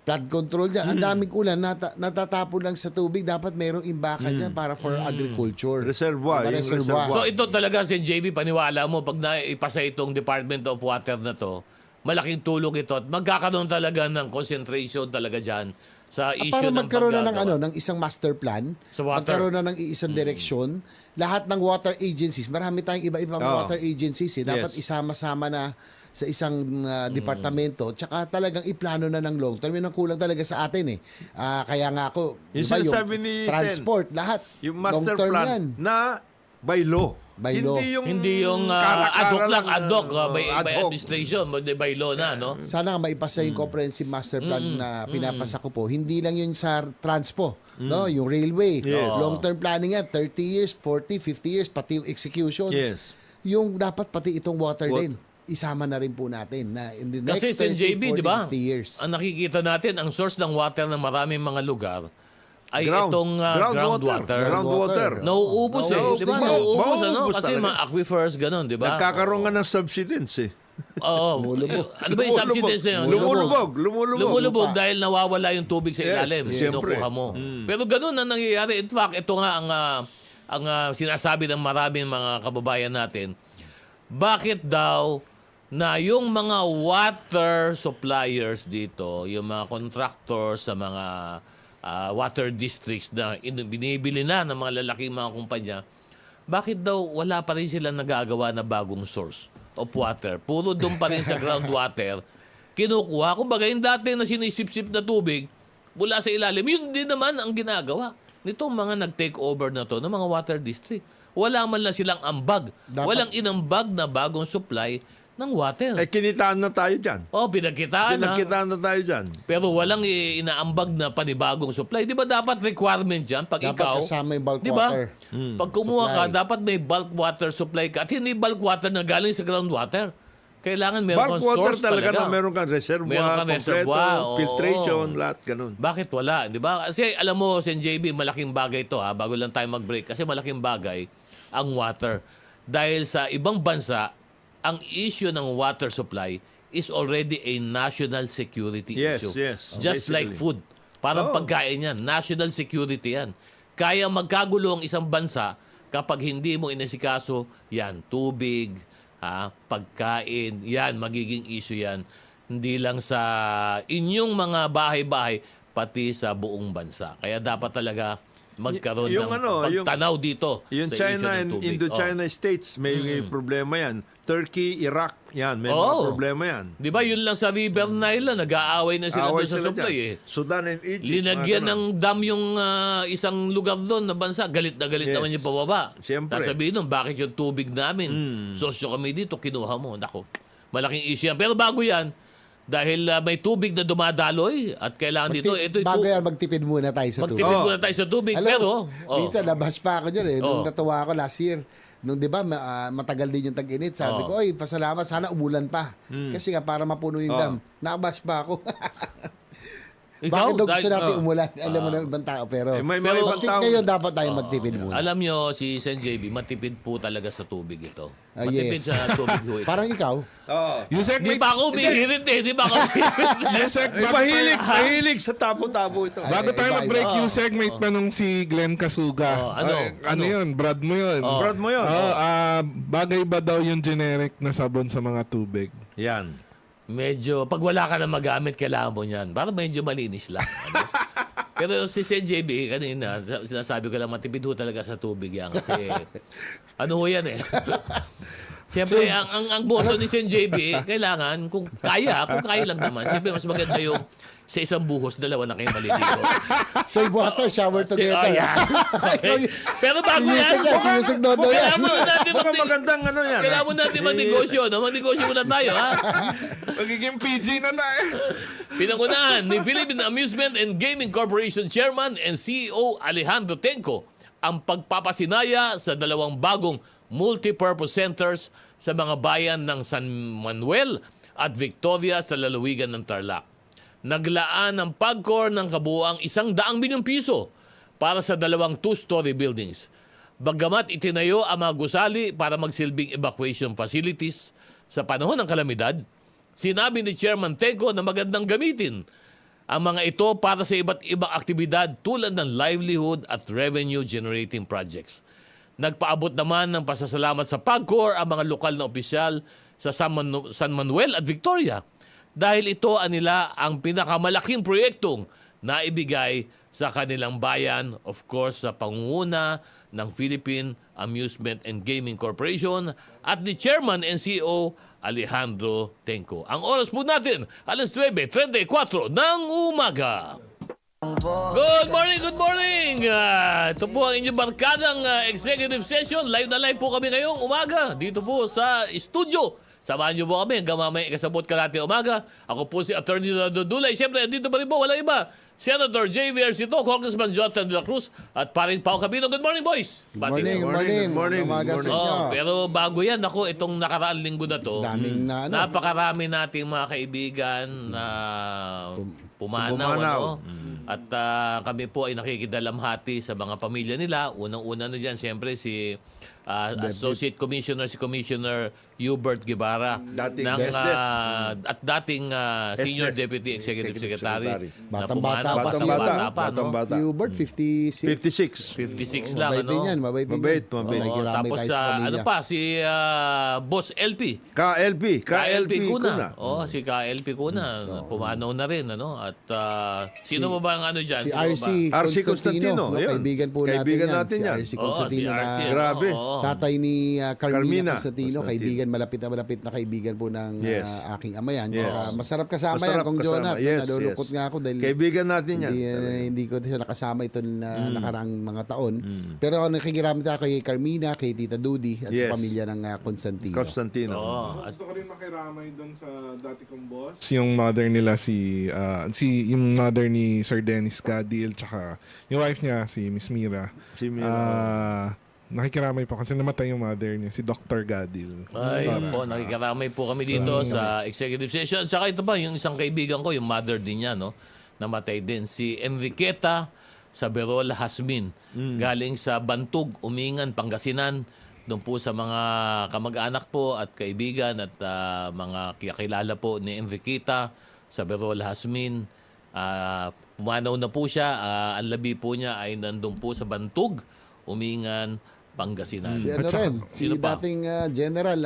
flood control dyan. Ang daming ulan, natatapon lang sa tubig. Dapat mayroong imbakan dyan para for agriculture. Reservoir, Diba, yung reservoir. So ito talaga si JB, paniwala mo, pag naipasa itong Department of Water na to, malaking tulong ito at magkakaroon talaga ng concentration talaga dyan sa issue Para ng magkaroon na ng paggagawa. ng isang master plan, Sa water. magkaroon na ng isang direksyon, lahat ng water agencies, marami tayong iba-ibang Oo. water agencies, dapat Yes. isama-sama na sa isang departamento, tsaka talagang iplano na ng long term. Yun ang kulang talaga sa atin eh. Kaya nga ako, Yung di ba, sinasabi ni Sen, transport, lahat, Yung long master term plan yan. na by law. By law. Hindi yung kara-kara ad hoc lang, lang, ad hoc, by ad hoc. administration, by law na, no? Sana nga maipasa yung comprehensive master plan na pinapasa ko po. Hindi lang yun sa transpo, no? Yung railway, Yes. long-term planning yan, 30 years, 40, 50 years, pati yung execution. Yes. Yung dapat pati itong water din, isama na rin po natin na in the next Kasi 30, JB, 40, di ba? 50 years. Ang nakikita natin, ang source ng water ng maraming mga lugar ay itong groundwater. groundwater. Groundwater. Nauubos eh. Nauubos Di ba? din yan. Nauubos, ano? Mauubos Kasi talaga. mga aquifers, ganun, di ba? Nagkakaroon nga ng subsidence eh. Oo. Ano ba yung subsidies na yun? Lumulubog. Lumulubog dahil nawawala yung tubig sa Yes, ilalim. siyempre. Kinukuha mo. Pero ganun ang nangyayari. In fact, ito nga ang sinasabi ng maraming mga kababayan natin. Bakit daw na yung mga water suppliers dito, yung mga contractors sa mga water districts na binibili na ng mga lalaking mga kumpanya, bakit daw wala pa rin sila nagagawa na bagong source of water? Puro doon pa rin sa groundwater kinukuha. Kumbaga, yung dati na sinisip-sip na tubig mula sa ilalim, yun din naman ang ginagawa nitong mga nag-take over na to ng mga water district. Wala man lang silang ambag. Walang inambag na bagong supply ng water. Eh, kinitaan na tayo dyan. Pinagkitaan na. Pinagkitaan na tayo dyan. Pero walang inaambag na panibagong supply. Di ba dapat requirement dyan? Pag Dapat ikaw, kasama yung bulk di ba? water. Pag kumuha ka, Supply. dapat may bulk water supply ka. At hindi bulk water na galing sa groundwater. Kailangan meron Bulk kang water source talaga talaga. na meron kang reservoir, Meron kang kompleto, reservoir, oo. filtration, lahat ganun. Bakit wala? Di ba? Kasi alam mo, Sen JB, malaking bagay to ha, bago lang tayo mag-break. Kasi malaking bagay ang water. Dahil sa ibang bansa, ang issue ng water supply is already a national security Yes, issue. yes. Just like Basically. food. Parang Oh. pagkain yan. National security yan. Kaya magkagulo ang isang bansa kapag hindi mo inesikaso yan. Tubig, pagkain, yan, magiging issue yan. Hindi lang sa inyong mga bahay-bahay, pati sa buong bansa. Kaya dapat talaga magkaroon Yung ng yung pagtanaw dito Yung sa China issue ng and tubig. Indochina states, may problema yan. Turkey, Iraq, yan, may mga problema yan. Di ba yun lang sa River Nile na nag-aaway na sila Away doon sa sila supply dyan. eh. Sudan and Egypt. Linagyan mga ng ganun. dam yung isang lugar doon na bansa. Galit na galit Yes. naman yung pababa. Siyempre. Sasabihin nun, bakit yung tubig namin? Sosyo kami dito, kinuha mo. Nako, malaking issue yan. Pero bago yan, dahil may tubig na dumadaloy at kailangan dito, ito Bago yan, magtipid muna tayo sa tubig. magtipid muna tayo sa tubig. Alam, Pero, minsan nabash pa ako dyan eh. Nung Oh. natuwa ako last year, nung di ba matagal din yung tag-init, sabi Oh. ko, oy, pasalamat, sana umulan pa. Kasi nga para mapuno yung dam. Nabash pa ako. ikaw, Bakit daw gusto dahil- natin umulan? Alam mo na ibang tao. Pero, Eh, may Pero- mga ibang tao. ngayon dapat tayo magtipid muna. alam nyo, si Sen JB, matipid po talaga sa tubig ito. Ah, Matipid yes. sa tubig ho ito. Parang ikaw, Oo. Yusek, Di may, pa ako umihirit eh. Di pa ako umihirit. Yusek, Eh, mahilig sa tabo-tabo ito. bago tayo Iba, mag-break, iba. Yusek, may tanong si Glenn Kasuga. Ano? Ano yun? Brad mo yun. Brad mo yun. Bagay ba daw yung generic na sabon sa mga tubig? Yan. Medyo, pag wala ka na magamit, kailangan mo niyan. Para medyo malinis lang. Ano? Pero si Sen JB, kanina, sinasabi ko lang, matipid ho talaga sa tubig yan. Kasi, ano ho yan eh. Siyempre, ang boto ni Sen JB, kailangan, kung kaya lang naman, siyempre mas maganda sa isang buhos, dalawa na kayo maliligo. Save water, shower together. Yan. Okay. Pero bago yan, Sinusig Nono yan. kailangan muna natin Baka magandang ano yan. kailangan muna natin magnegosyo. No? Magnegosyo muna tayo, ha? Magiging PG na tayo. Pinangunahan ni Philippine Amusement and Gaming Corporation Chairman and CEO Alejandro Tenco ang pagpapasinaya sa dalawang bagong multipurpose centers sa mga bayan ng San Manuel at Victoria sa lalawigan ng Tarlac. Naglaan ng PAGCOR ng kabuuang 100 milyong piso para sa dalawang 2-story buildings. Bagamat itinayo ang mga gusali para magsilbing evacuation facilities sa panahon ng kalamidad, sinabi ni Chairman Tenco na magandang gamitin ang mga ito para sa iba't ibang aktibidad tulad ng livelihood at revenue-generating projects. Nagpaabot naman ng pasasalamat sa PAGCOR ang mga lokal na opisyal sa San Manuel at Victoria dahil ito nila ang pinakamalaking proyektong na ibigay sa kanilang bayan, of course, sa pangunguna ng Philippine Amusement and Gaming Corporation at ni Chairman and CEO Alejandro Tenco. Ang oras po natin, alas 9:34 ng umaga. Good morning, good morning! Ito po ang inyong barkadang executive session. Live na live po kami ngayong umaga dito po sa studio. Samahan niyo po kami hanggang mamaya kasabot kalahati umaga. Ako po si Attorney Nando Dulay. Siyempre, dito pa rin po, walang iba. Senator J. Versito, Congressman Jonathan de la Cruz, at paring Pao Cabino. Good morning, boys! Good morning. Umaga sa inyo. Pero bago yan, ako, itong nakaraang linggo na to, Daming na, ano. napakarami nating mga kaibigan na pumanaw. Pumanaw. Ano? At kami po ay nakikidalamhati sa mga pamilya nila. Unang-una na dyan, siyempre, si Associate Commissioner, si Commissioner Hubert Guevara. Dating ng, SDEF. At dating Senior SDEF. Deputy Executive Secretary. Na Batang-bata pumanaw, pa si bata pa, no? Batang-bata. Hubert, 56. 56 lang, Mabait din ano? yan, mabait din Mabait, yan. mabait. Oo, Nakikiramay tapos tayo sa pamilya. ano pa, si Boss LP. KLP Kuna. Oo, si KLP Kuna. Pumanaw na rin, ano? At sino mo ba ang ano dyan? Si Sino RC ba? RC Constantino, no, yun. kaibigan po Kaibigan natin natin yan. yan. Si RC Oo, Constantino si RC, na Grabe. oo. tatay ni Carmina Carmina Constantino, Constantino. kaibigan, malapit na kaibigan po ng Yes. aking ama yan. Yes. Saka masarap kasama Masarap yan, Kong kasama. Jonat. Yes, Nalulungkot yes. nga ako dahil Kaibigan natin yan. hindi ko siya nakasama ito na nakaraang mga taon. Pero ako nakikiramay tayo kay Carmina, kay Tita Dudi at Yes. sa pamilya ng Constantino. Constantino. Oo. At Gusto ko rin makiramay doon sa dati kong boss. Yung mother nila yung mother ni Sir Dennis Gadil, tsaka yung wife niya si Miss Mira. Si Mira. Nakikiramay po kasi namatay yung mother niya, si Dr. Gadil. Ay, po, nakikaramay po kami dito sa executive session. Saka ito pa, yung isang kaibigan ko, yung mother din niya, no? Namatay din. Si Enriqueta Saberol Hasmin. Galing sa Bantug, Umingan, Pangasinan. Doon po sa mga kamag-anak po at kaibigan at mga kakilala po ni Enriqueta Saberol Hasmin. Pumanaw na po siya. Ang labi po niya ay nandun po sa Bantug, Umingan, Pangasinan. Si ano At saka- rin, si sino pa? dating General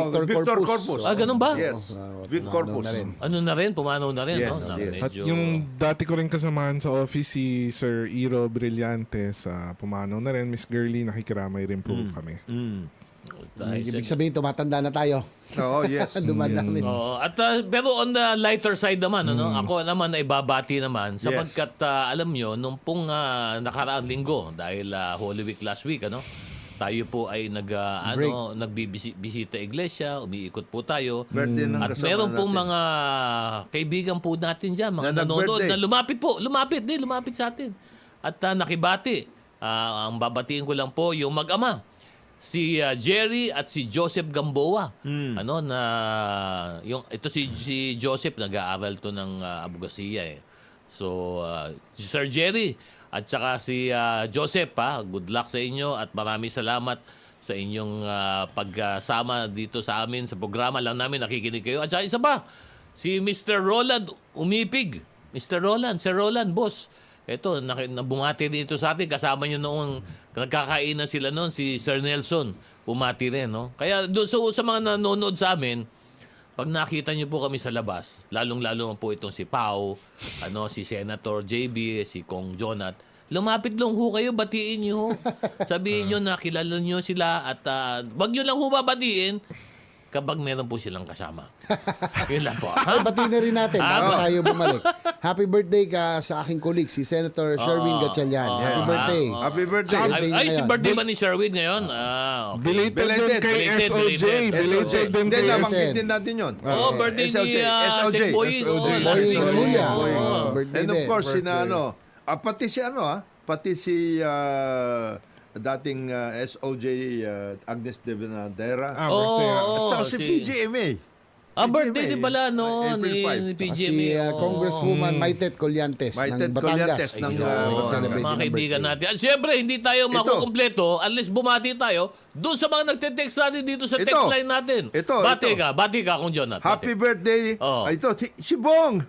Victor Victor Corpus. Corpus. Ganun ba? Yes. Vic Pumanaw Corpus. na rin. Ano na rin? Pumanaw na rin, Yes, no? Na yes. At medyo- yung dati ko rin kasamahan sa office, si Sir Iro Brillantes, pumanaw na rin. Miss Girlie, nakikiramay rin po kami. Ibig sabihin, tumatanda na tayo. Oo, yes. Dumadami. Oo. At pero on the lighter side naman, ano, ako naman ay babati naman sapagkat alam nyo, nung pong nakaraang linggo dahil Holy Week last week, ano, tayo po ay nagbibisita iglesia, umiikot po tayo. Birthday ng At kasama meron pong natin. mga kaibigan po natin dyan, mga Na nanonood nag-birthday. na lumapit sa atin. At nakibati. Ang babatiin ko lang po yung mag-ama. Si Jerry at si Joseph Gamboa. Ano na ito si Joseph nag-aaral to ng abogasiya eh. So si Sir Jerry at saka si Joseph good luck sa inyo at maraming salamat sa inyong pagsama dito sa amin sa programa. Alam namin nakikinig kayo. At saka isa pa, si Mr. Roland Umipig. Mr. Roland, Sir Roland, boss. Ito, bumati dito sa atin. Kasama nyo noong nagkakainan sila noon, si Sir Nelson. Bumati rin, no? Kaya doon sa mga nanonood sa amin, pag nakita nyo po kami sa labas, lalong-lalo po itong si Pao, si Senator JB, si Kong Jonat, lumapit lang ho kayo, batiin nyo ho. Sabihin nyo na kilala nyo sila at wag nyo lang ho babatiin kapag meron po silang kasama. Yun lang po. Ay, bati na rin natin bago Ah. tayo bumalik. Happy birthday ka sa aking colleague, si Senator Sherwin Gatchalian. Happy birthday. Happy birthday. Tsaka- Ay, Birthday ay, niya si ngayon. birthday ba ni Sherwin ngayon? Ah, okay. Belated din Belated, kay belated, SOJ. belated. Belated din Hindi, kay nabanggit din natin yun. Oh, birthday ni SOJ. Sir Boying. SOJ. Oh, Boying Sir Remulla. Boying. Oh. Oh. Birthday And of din. course, Birthday. pati si dating SOJ Agnes de Benadera. Birthday. Oh, At saka si PGMA. Birthday din pala no April ni 5. PGMA. Si oh. Congresswoman Maitet Colliantes Maitet ng Batangas. Colliantes ng, Ayun, Batangas. celebrate Mga ng kaibigan birthday. natin. At syempre, hindi tayo makukumpleto unless bumati tayo doon sa mga nagte-text natin dito sa text Ito. line natin. Ito. Bati ka kung Jonathan. Happy birthday. Oh. Ito, si Bong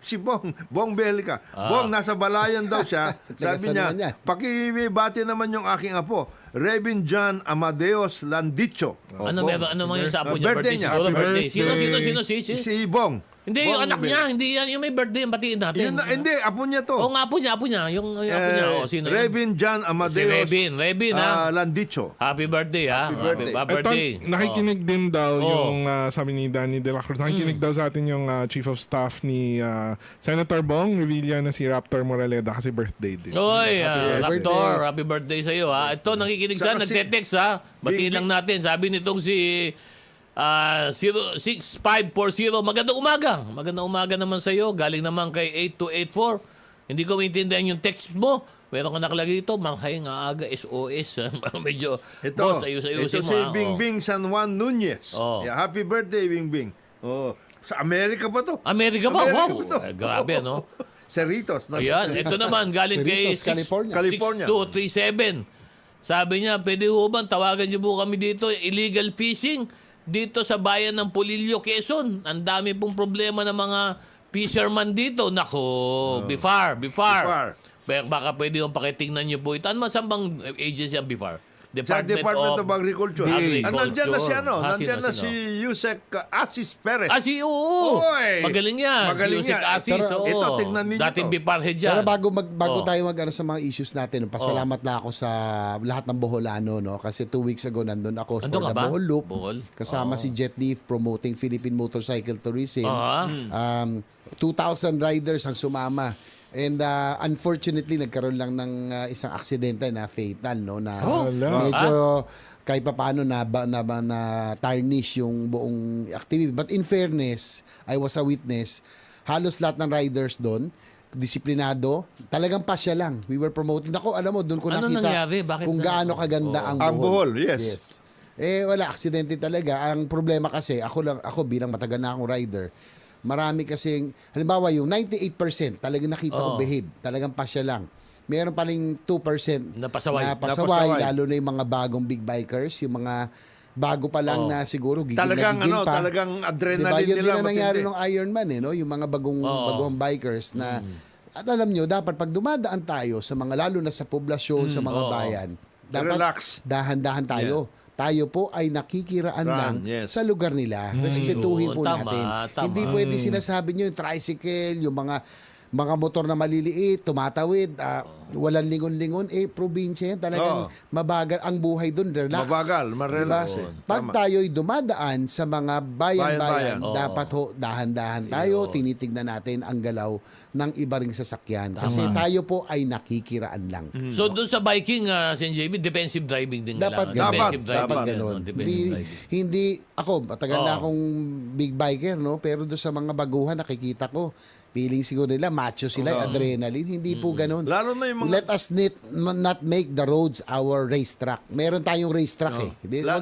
Belica. Bong, nasa balayan daw siya. Sabi Taga San Juan niya, yan. pakibati naman yung aking apo, Reverend John Amadeus Landicho. Oh, Ano Bong. meron? Ano mga yung sapo niya? Birthday niya. Siguro Happy birthday. birthday. Sino? Si Bong. Hindi, Bong yung anak Belica. niya. Hindi yan. Yung may birthday, yung batiin natin. Hindi, apo niya to. Oo nga, apo niya. Yung apo niya. Oh, sino yun? Reverend John Si Amadeus Rebin ha. Landicho. Happy birthday ha. birthday. Happy Ito, birthday. nakikinig din daw Oh. yung sabi ni Danny De La Cruz. Nakikinig daw sa atin yung Chief of Staff ni Senator Bong Revilla na si Raptor Moraleda kasi birthday din. Oy, birthday. Raptor, happy birthday sa iyo ha. Ito nakikinig sa Saka si- nagte-text ha. Batiin lang natin. Sabi nitong si 06540, magandang umaga. Magandang umaga naman sa iyo. Galing naman kay 8284. Hindi ko maintindihan yung text mo. Meron ka nakalagay ito, manghay nga aga, SOS. Medyo, boss, ayus-ayusin ito mo si ha. Bingbing San Juan Nunez. Oh. Yeah, happy birthday, Bingbing. Oh, sa Amerika pa to. Amerika ba? Amerika Wow. pa to. Grabe, no? Cerritos. Ayan, ito naman, galing kay Cerritos, California. California. 6237. Sabi niya, pwede ho ba, tawagan niyo po kami dito, illegal fishing dito sa bayan ng Polillo, Quezon. Ang dami pong problema ng mga fisherman dito. Nako, Bifar. Bifar. Baka pwede yung pakitingnan niyo po ito. Ano man saan bang agency ang Bifar? Sa Department of Agriculture. Agriculture. Nandyan na si Sino? Nandyan na si Yusek Asis Perez. Oo. Oy! Magaling yan. Magaling Si Yusek yan. Asis. Pero oo. ito, tignan ninyo Dating to. Bifar head yan. Pero bago Oh. tayo sa mga issues natin, pasalamat na ako sa lahat ng Boholano, no? Kasi 2 weeks ago nandun ako Andun for ka the ba? Bohol Loop. Bohol? Kasama si Jet Leaf promoting Philippine Motorcycle Tourism. Ah. 2,000 riders ang sumama. And unfortunately, nagkaroon lang ng isang aksidente na fatal, no? Na Wala. medyo kahit pa paano na tarnish yung buong activity. But in fairness, I was a witness. Halos lahat ng riders doon, disiplinado, talagang pasya lang. We were promoting. Ako, alam mo, doon ko Ano nakita nangyari? Bakit kung na- gaano kaganda ang Ang Bohol. Bohol, yes. Wala, aksidente talaga. Ang problema kasi, ako bilang matagal na akong rider, marami kasing, halimbawa yung 98% talagang nakita ko behave. Talagang pasya lang. Meron pa rin 2% Napasaway. napasaway, lalo na yung mga bagong big bikers, yung mga bago pa lang na siguro gigil Talagang, na gigil pa. talagang Diba? adrenaline Yun din nila. ang nangyari matindi. nung Ironman, no? Yung mga bagong bikers na, at alam nyo, dapat pag dumadaan tayo sa mga, lalo na sa poblasyon, sa mga bayan, dapat Relax. dahan-dahan tayo. Tayo po ay nakikiraan lang yes. sa lugar nila. Respetuhin po Tama, natin. tama. Hindi pwede sinasabi nyo yung tricycle, yung mga motor na maliliit, tumatawid, walang lingon-lingon, probinsya yan, talagang mabagal ang buhay doon, relax. Mabagal, marelax. Pag tayo'y dumadaan sa mga bayan-bayan, Bayan-bayan. dapat dahan-dahan tayo, tinitignan natin ang galaw ng iba ring sasakyan. Kasi tayo po ay nakikiraan lang. So doon sa biking, Sen. JB, defensive driving din Dapat kailangan. ganun. Defensive driving Dapat din, Ganon. no? Defensive driving. Hindi, ako, matagal na akong big biker, no? Pero doon sa mga baguhan, nakikita ko, feeling siguro nila, macho sila, adrenaline. Hindi po ganun. Lalo na yung mga... Let us not make the roads our racetrack. Meron tayong racetrack eh.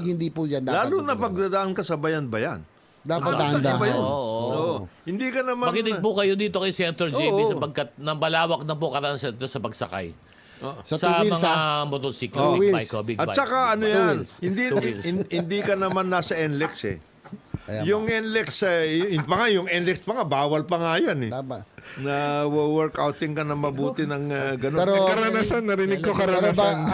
Hindi po yan. Dapat Lalo na pagdadaan ka sa bayan-bayan. Dapat Iba dahan-dahan. yun. Oo. Oo. Hindi ka naman... Makinig po kayo dito kay Senator JB Oo. sapagkat nabalawak na po karanasan ito sa pagsakay. Sa Sa two wheels, mga motorsiklo, Two big wheels. bike, big At bike. saka ano Two yan, wheels. hindi ka naman nasa NLEX eh. Ayan Yung NLEX, yung NLEX pa nga, bawal pa nga yan eh. Tama. Na workouting ka na mabuti ng ganun. Pero- Karanasan, narinig ko Pero karanasan.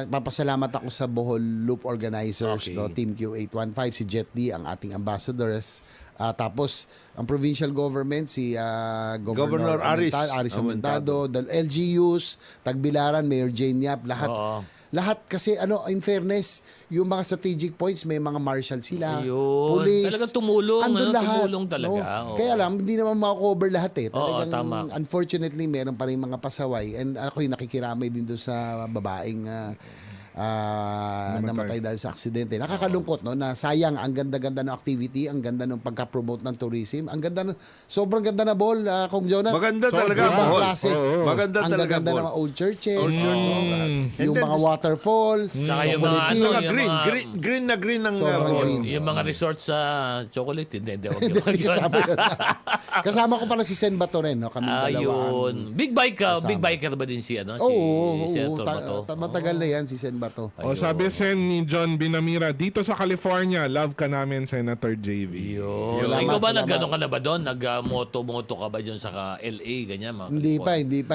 papasalamat ako sa Bohol Loop organizers, Okay. no, Team Q815, si Jet D, ang ating ambassadors. Tapos, ang provincial government, si Governor Aris Aris Aumentado, the LGUs, Tagbilaran, Mayor Jane Yap, lahat. Oo. lahat kasi in fairness, yung mga strategic points, may mga marshal sila, Ayun. police. Talagang tumulong, andun lahat. tumulong talaga. Oo. Kaya lang, hindi naman makakover lahat eh. Oo, Talagang, tama. unfortunately, meron pa rin mga pasaway. And ako yung nakikiramay din doon sa babaeng namatay dahil sa aksidente. Nakakalungkot, no? Na sayang, ang ganda-ganda ng activity, ang ganda ng pagka-promote ng tourism, ang ganda sobrang ganda na ball, Kong Jonah. Maganda talaga Ibang Bohol. klase. Maganda Ang talaga ganda ng Bohol. mga old churches, And yung then, mga waterfalls, Saka yung chocolate mga hills. yung green, mga- green na green ng Sobrang Bohol. green. Yung mga resort sa chocolate, hindi, wag Hindi, yun. kasama yun. Kasama ko pala si Sen Bato rin, no? Kaming dalawa. Ayun. Big biker ba din si ano? Oo, si Senator Bato? matagal na yan si Sen Bato. O sabi Sen ni John Binamira, dito sa California, love ka namin, Senator JV. Yun. Salamat, Ikaw ba salamat. nag-ano ka na ba doon? Nag-moto ka ba dyan sa LA, ganyan? Mga Hindi pa.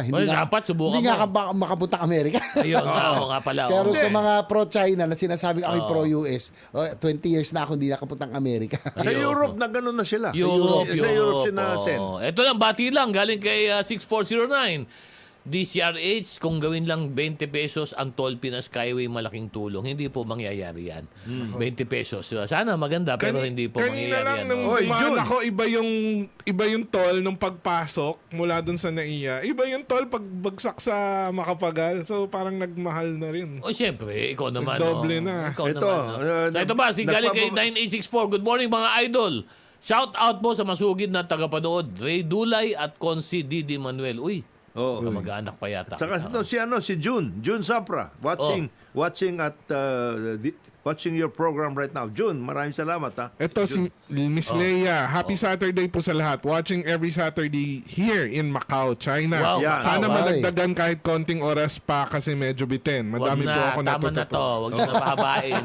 Well, dapat subukan Hindi nga mo. makapunta Amerika. Ayun, oo nga pala. Pero oo. sa mga pro-China na sinasabi kami pro-US, 20 years na ako hindi nakapuntang Amerika. Sa Europe na gano'n na sila. Europe, Sa Europe sina oo. Sen. Ito lang, bati lang, galing kay 6409. DCRH, kung gawin lang 20 pesos ang toll Pinas Skyway, malaking tulong. Hindi po mangyayari yan. 20 pesos. Sana maganda, pero hindi po Kanina mangyayari lang yan. nung oo. Oy, dumaan Jun. ako, iba yung toll nung pagpasok mula dun sa NAIA. Iba yung toll pagbagsak sa Makapagal. So parang nagmahal na rin. O siyempre, ikaw naman. Doble oh. na. Ikaw Ito, naman. So, ito ba, si galing kay 9864. Good morning mga idol. Shout out po sa masugid na tagapanood. Ray Dulay at Consi Didi Manuel. Uy, Oo. kamag-anak pa yata. Saka ito si June Sapra watching at watching your program right now. June, maraming salamat ha. Ito si Miss Leia. Happy Saturday po sa lahat. Watching every Saturday here in Macau, China. Wow, Yeah. Sana Wow. madagdagan kahit konting oras pa kasi medyo bitin. Madami po ako tama na to. natututo. Huwag na pahabain.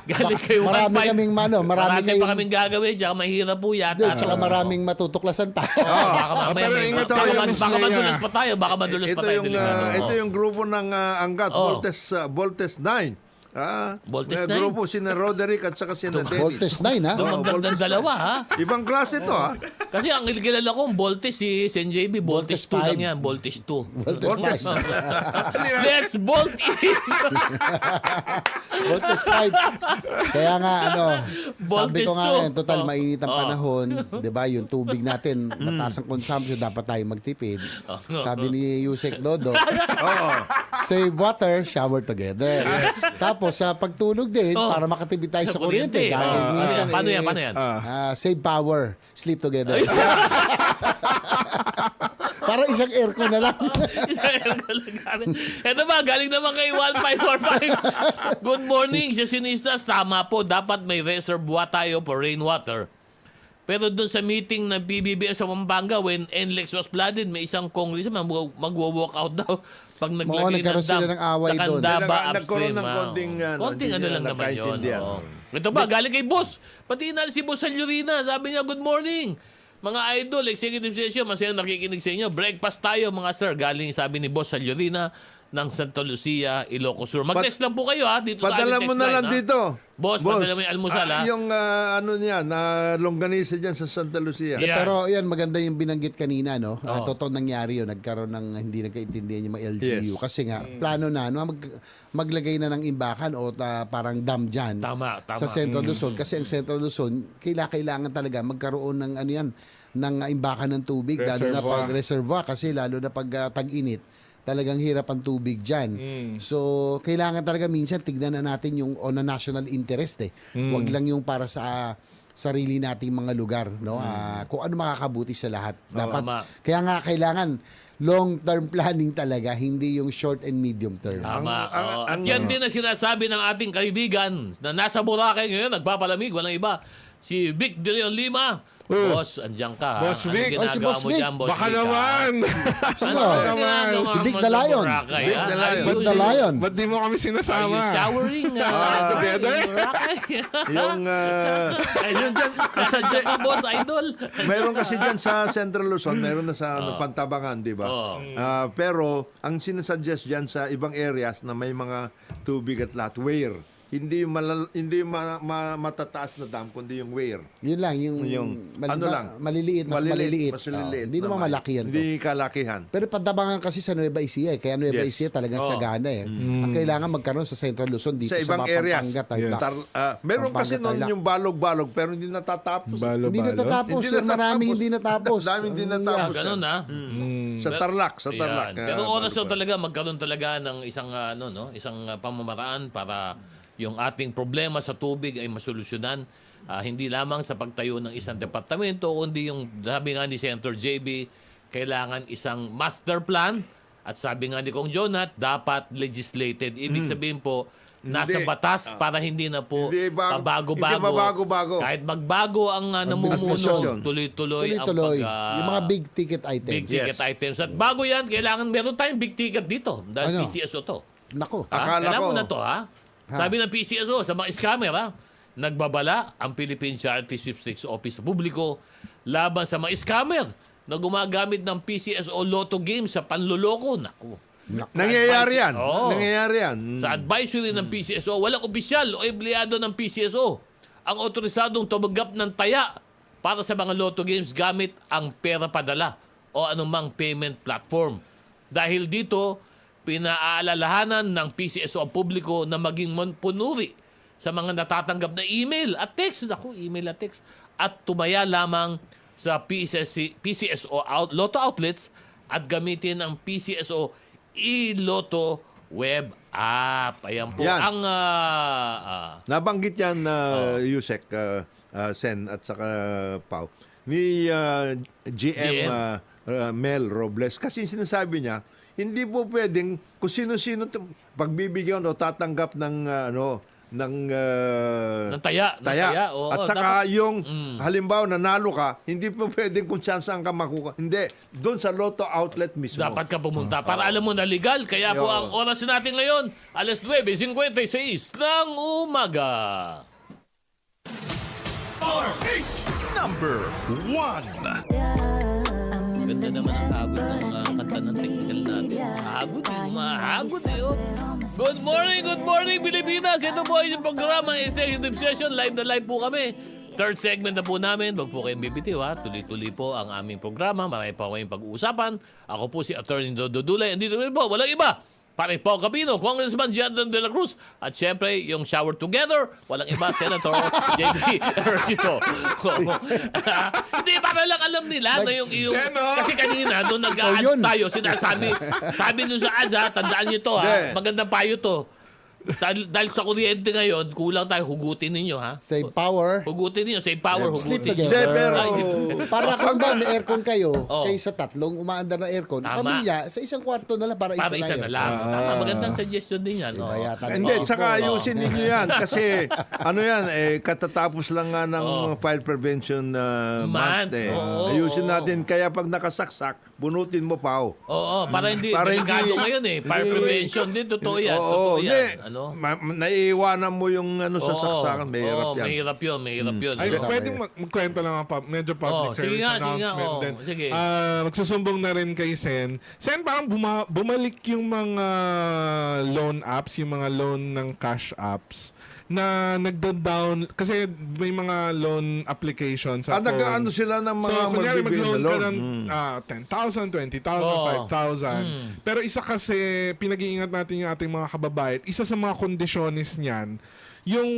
Galing kayo Marami kaming marami pa kayong kaming gagawin. Tsaka mahirap po yata. tsaka maraming matutuklasan pa. Baka mamaya pero may- ingat baka tayo, baka Miss Leia. madulas pa tayo. Baka madulas pa Ito tayo. yung delikado. ito yung grupo ng Angat Oh. Voltes 9. Voltes 9? Grupo si Roderick at saka si Dennis. Voltes 9, ha? Dumagdag ng dalawa, ha? Ibang klase to ha. Kasi ang kilala ko, Voltes si Sen JB, Voltes 2 lang 5. yan, Voltes 2. Voltes 5. Let's bolt in! Voltes 5. Kaya nga, sabi ko nga, Voltes 2. total mainit ang Oh. panahon. 'Di ba yung tubig natin, mataas ang consumption, dapat tayo magtipid. Sabi ni Yusek Dodo, save water, shower together. Tapos sa pagtulog din, para makatipid tayo sa kuryente. Dahil minsan, Paano yan? save power, sleep together. Para isang aircon na lang. Ito ba, galing naman kay 1545. Good morning, Sessionistas. Tama po, dapat may reservoir tayo for rainwater. Pero doon sa meeting ng PBBM sa Pampanga, when NLEX was flooded, may isang congressman mag-walk out daw pag naglagay nagkaroon sila ng away sa doon. Candaba Nagkaroon upstream. ng konting hindi ano nila lang naman yun. nagkaintindihan. oo. Ito ba, galing kay Boss. Pati na si Boss Salurina. Sabi niya, good morning. Mga idol, executive session, masaya nakikinig sa inyo. Breakfast tayo mga sir. Galing sabi ni Boss Salurina ng Santa Lucia, Ilocos Sur. Mag-text lang po kayo ha, dito sa Padala aming mo text na line, lang ha? dito. Boss, padala mo yung almusal, ha? Yung niya, na longganisa dyan sa Santa Lucia. Yeah. Pero yan, maganda yung binanggit kanina, no? Totoo nangyari yun. Nagkaroon ng hindi nagkaintindihan yung mga LGU. Yes. Kasi nga, plano na, maglagay na ng imbakan o parang dam dyan Tama. sa Central Luzon. Kasi ang Central Luzon, kailangan talaga magkaroon ng ng imbakan ng tubig. Lalo na Reservoir. pag reservoir. Kasi lalo na pag tag-init, talagang hirap ang tubig dyan. So, kailangan talaga minsan tignan na natin yung on a national interest eh. Huwag lang yung para sa sarili nating mga lugar, no? Kung ano makakabuti sa lahat. Dapat Tama. kaya nga kailangan long-term planning talaga, hindi yung short and medium term. Tama. oo. At ang- yan din ang sinasabi ng ating kaibigan na nasa Boracay ngayon, nagpapalamig, walang iba. Si Vic De Leon Lima. Boss, andiyan ka. ha? Boss Vic. Anong Si ginagawa Boss mo Vic. dyan, Boss Baka Vic, ha? naman! Sino? Ano ang ginagawa Si Vic mo the sa Lion. Boracay, Vic ha? the Lion. Vic the Lion. Ba't di mo kami Are you sinasama? showering? together? in Boracay? Yung, yun dyan, Andiyan ka, Boss Idol. mayroon kasi dyan sa Central Luzon, mayroon na sa Pantabangan, di ba? Oo. Pero, ang sinasuggest dyan sa ibang areas na may mga tubig at lahat, weir. hindi yung matataas na dam, kundi yung wear. Yun lang, yung ano lang, maliliit, mas maliliit. Mas maliliit Hindi naman malaki yan. Hindi kalakihan. Pero padabangan kasi sa Nueva Ecija kaya Nueva Ecija talagang sagana Ang kailangan magkaroon sa Central Luzon dito Sa ibang areas. Pampanga, Tarlac. Meron Pampanga, kasi noon Tarlac. yung balog-balog pero hindi natatapos. Hindi natatapos. Hindi Maraming natatapos. hindi natapos. Daming hindi Ang natapos. iyak. Ganun ha. Sa Tarlac, sa Tarlac. Yan. Pero oras na talaga magkaroon talaga ng isang isang pamamaraan para yung ating problema sa tubig ay masolusyonan. Hindi lamang sa pagtayo ng isang departamento, kundi yung sabi nga ni Senator JB, kailangan isang master plan at sabi nga ni Kong Jonat, dapat legislated. Ibig sabihin po, nasa Hindi. batas para hindi na po Hindi pabago-bago. hindi mabago-bago. Kahit magbago ang administrasyon. namumuno, tuloy-tuloy ang Tuloy-tuloy. pag... Yung mga big ticket items. big ticket items. At bago yan, kailangan meron tayong big ticket dito. Dahil Ano? PCSO to. Nako. Akala Kailangan ko. mo na to, ha? Sabi ng PCSO, sa mga scammer, nagbabala ang Philippine Charity Sweepstakes Office sa publiko laban sa mga scammer na gumagamit ng PCSO Lotto games sa panluloko. Naku. Nangyayari yan. Oo. Nangyayari yan. Sa advisory ng PCSO, walang opisyal o empleyado ng PCSO ang otorisadong tumaggap ng taya para sa mga Lotto games gamit ang pera padala o anumang payment platform. Dahil dito, pinaalalahanan ng PCSO ang publiko na maging punuri sa mga natatanggap na email at text. Naku, email at text. At tumaya lamang sa PCSO Lotto outlets at gamitin ang PCSO e-Lotto web app. Ayan po. Yan. Ang Nabanggit yan Yusek, Sen at saka Pau ni GM Mel Robles kasi sinasabi niya hindi po pwedeng kung sino-sino pagbibigyan o tatanggap ng ng taya. Oo, at saka dapat- yung halimbawa nanalo ka, hindi po pwedeng kung saan ka makuha. Hindi, doon sa Lotto outlet mismo. Dapat ka pumunta para alam mo na legal. Kaya po Yo. ang oras natin ngayon, alas 9:56 ng umaga. Number 1. Ganda naman ang hagod ng mga kanta ng technical natin. Mahagod eh. Oh. Good morning Pilipinas. Ito po yung programa Executive Session. Live na live po kami. Third segment na po namin. Huwag po kayong bibitiw ha. Tuloy-tuloy po ang aming programa. Marami pa kayong pag-uusapan. Ako po si Attorney Dodo Dulay. Andito rin po. Walang iba. Pare Pao Capino, Congressman Jonathan de la Cruz, at syempre, yung shower together, walang iba, Senator JB Ercito. Hindi, para lang alam nila na yung kasi kanina, doon nag-a-ads tayo, sabi nyo sa ads, tandaan nyo to, Hindi. magandang payo to. Dahil sa kuryente ngayon, kulang tayo, hugutin ninyo, ha? Save power. Hugutin ninyo, save power, Sleep hugutin. together. Hindi, pero Para kung ba may aircon kayo, Oh. kayo sa tatlong umaandar na aircon, Tama. pamilya, sa isang kwarto na lang para Para isa na lang. Tama, magandang suggestion din yan. Iba oo. yata. Hindi, Oo. tsaka ayusin ninyo yan. Kasi, katatapos lang nga ng fire prevention month. Oo, Ayusin oo. natin. Kaya pag nakasaksak, bunutin mo pa. Oo, para hindi, Para delikado hindi- ngayon eh. Fire hindi- prevention din, totoo yan. Oo, Totoo hindi. yan. Ano? Naiiwanan mo yung sa Oo, saksakan. Mahirap oo, yan. mahirap yun, mahirap yun. Ay, ano? pwedeng magkwento lang ang medyo public sige service nga, sige nga, announcement oo. din. Sige. Magsusumbong na rin kay Sen. Sen, parang bumalik yung mga loan apps, yung mga loan ng cash apps na nagda-down kasi may mga loan applications sa phone. Nag-ano sila ng mga So, kunyari magbibigay mag-loan na ka loan. ng 10,000, 20,000, Oo. 5,000. Pero isa kasi, pinag-iingat natin yung ating mga kababayan, isa sa mga kondisyonis niyan, yung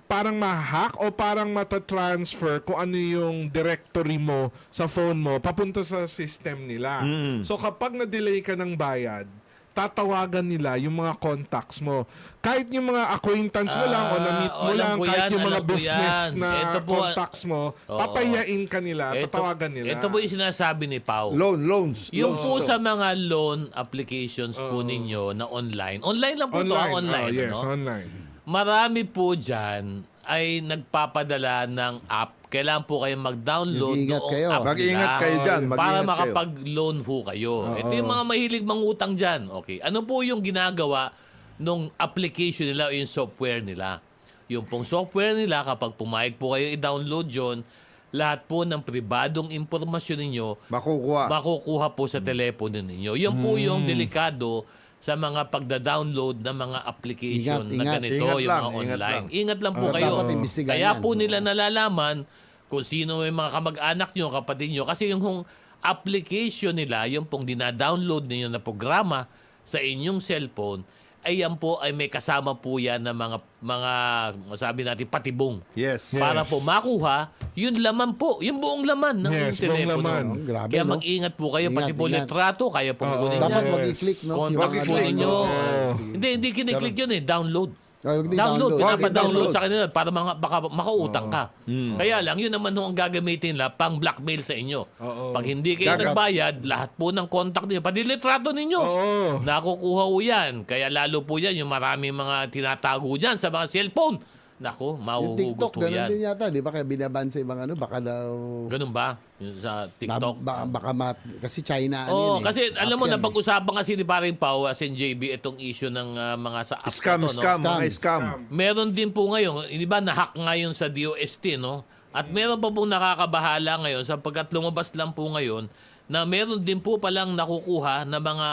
parang ma-hack o parang mata-transfer kung ano yung directory mo sa phone mo papunta sa system nila. So kapag na-delay ka ng bayad, tatawagan nila yung mga contacts mo. Kahit yung mga acquaintance mo lang o na-meet mo alam lang, ko kahit yan, yung mga alam ko business yan. na Ito po, contacts mo, oo. papayain ka nila, tatawagan nila. Ito po yung sinasabi ni Pao. Loans. Yung loans po to. sa mga loan applications po ninyo na online. Online lang po ito, online. Yes, ano? online. Marami po dyan ay nagpapadala ng app. Kailangan po kayong mag-download Mag-ingat noong kayo. app Mag-ingat nila kayo dyan. para Mag-ingat kayo. makapag-loan ho kayo. Ito yung mga mahilig mangutang dyan. Okay. Ano po yung ginagawa nung application nila o yung software nila? Yung pong software nila, kapag pumayag po kayo i-download yun, lahat po ng pribadong impormasyon ninyo Makukuha. makukuha po sa telepono ninyo. Yun po yung delikado sa mga pagda-download ng mga application Ingat, na ingat. ganito, Ingat yung lang, mga ingat online. lang. Ingat lang po Ah, kayo. dapat imbestigahan Kaya yan. po nila nalalaman kung sino yung mga kamag-anak nyo, kapatid nyo. Kasi yung application nila, yung pong dina-download ninyo na programa sa inyong cellphone, ay yan po ay may kasama po yan na mga masabi natin patibong. Yes. Para po makuha, yung laman po, yung buong laman ng Yes, inyong buong telepono. laman. Oh, grabe, Kaya no? mag-ingat po kayo, pati Ingat, po ingat. litrato, kaya po kunin Dapat yan. wag i-click, no? Contact Wag po i-click, ninyo. oo. Hindi kiniklik yun eh, download. Hindi Download, Wag pinapa-download i-download. sa kanila para baka makautang ka. Kaya lang, yun naman ang gagamitin nila pang blackmail sa inyo. Oo. Pag hindi kayo Dagat. nagbayad, lahat po ng contact niyo, pati litrato ninyo, Oo. nakukuha po yan. Kaya lalo po yan, yung maraming mga tinatago dyan sa mga cellphone. Naku, Yung mahuhugot TikTok, po ganun yan. din yata. Di ba kaya binaban sa ibang ano? Baka daw... Ganun ba? Yung sa TikTok? Kasi China, Oo, yun eh. kasi alam mo, App yan napag-usapan kasi ni Paring Pao as in JB itong issue ng mga sa app Scam, na to, no? scam, mga scam. Meron din po ngayon, di ba, na-hack ngayon sa DOST, no? At meron pa pong nakakabahala ngayon sapagkat lumabas lang po ngayon na meron din po palang nakukuha na mga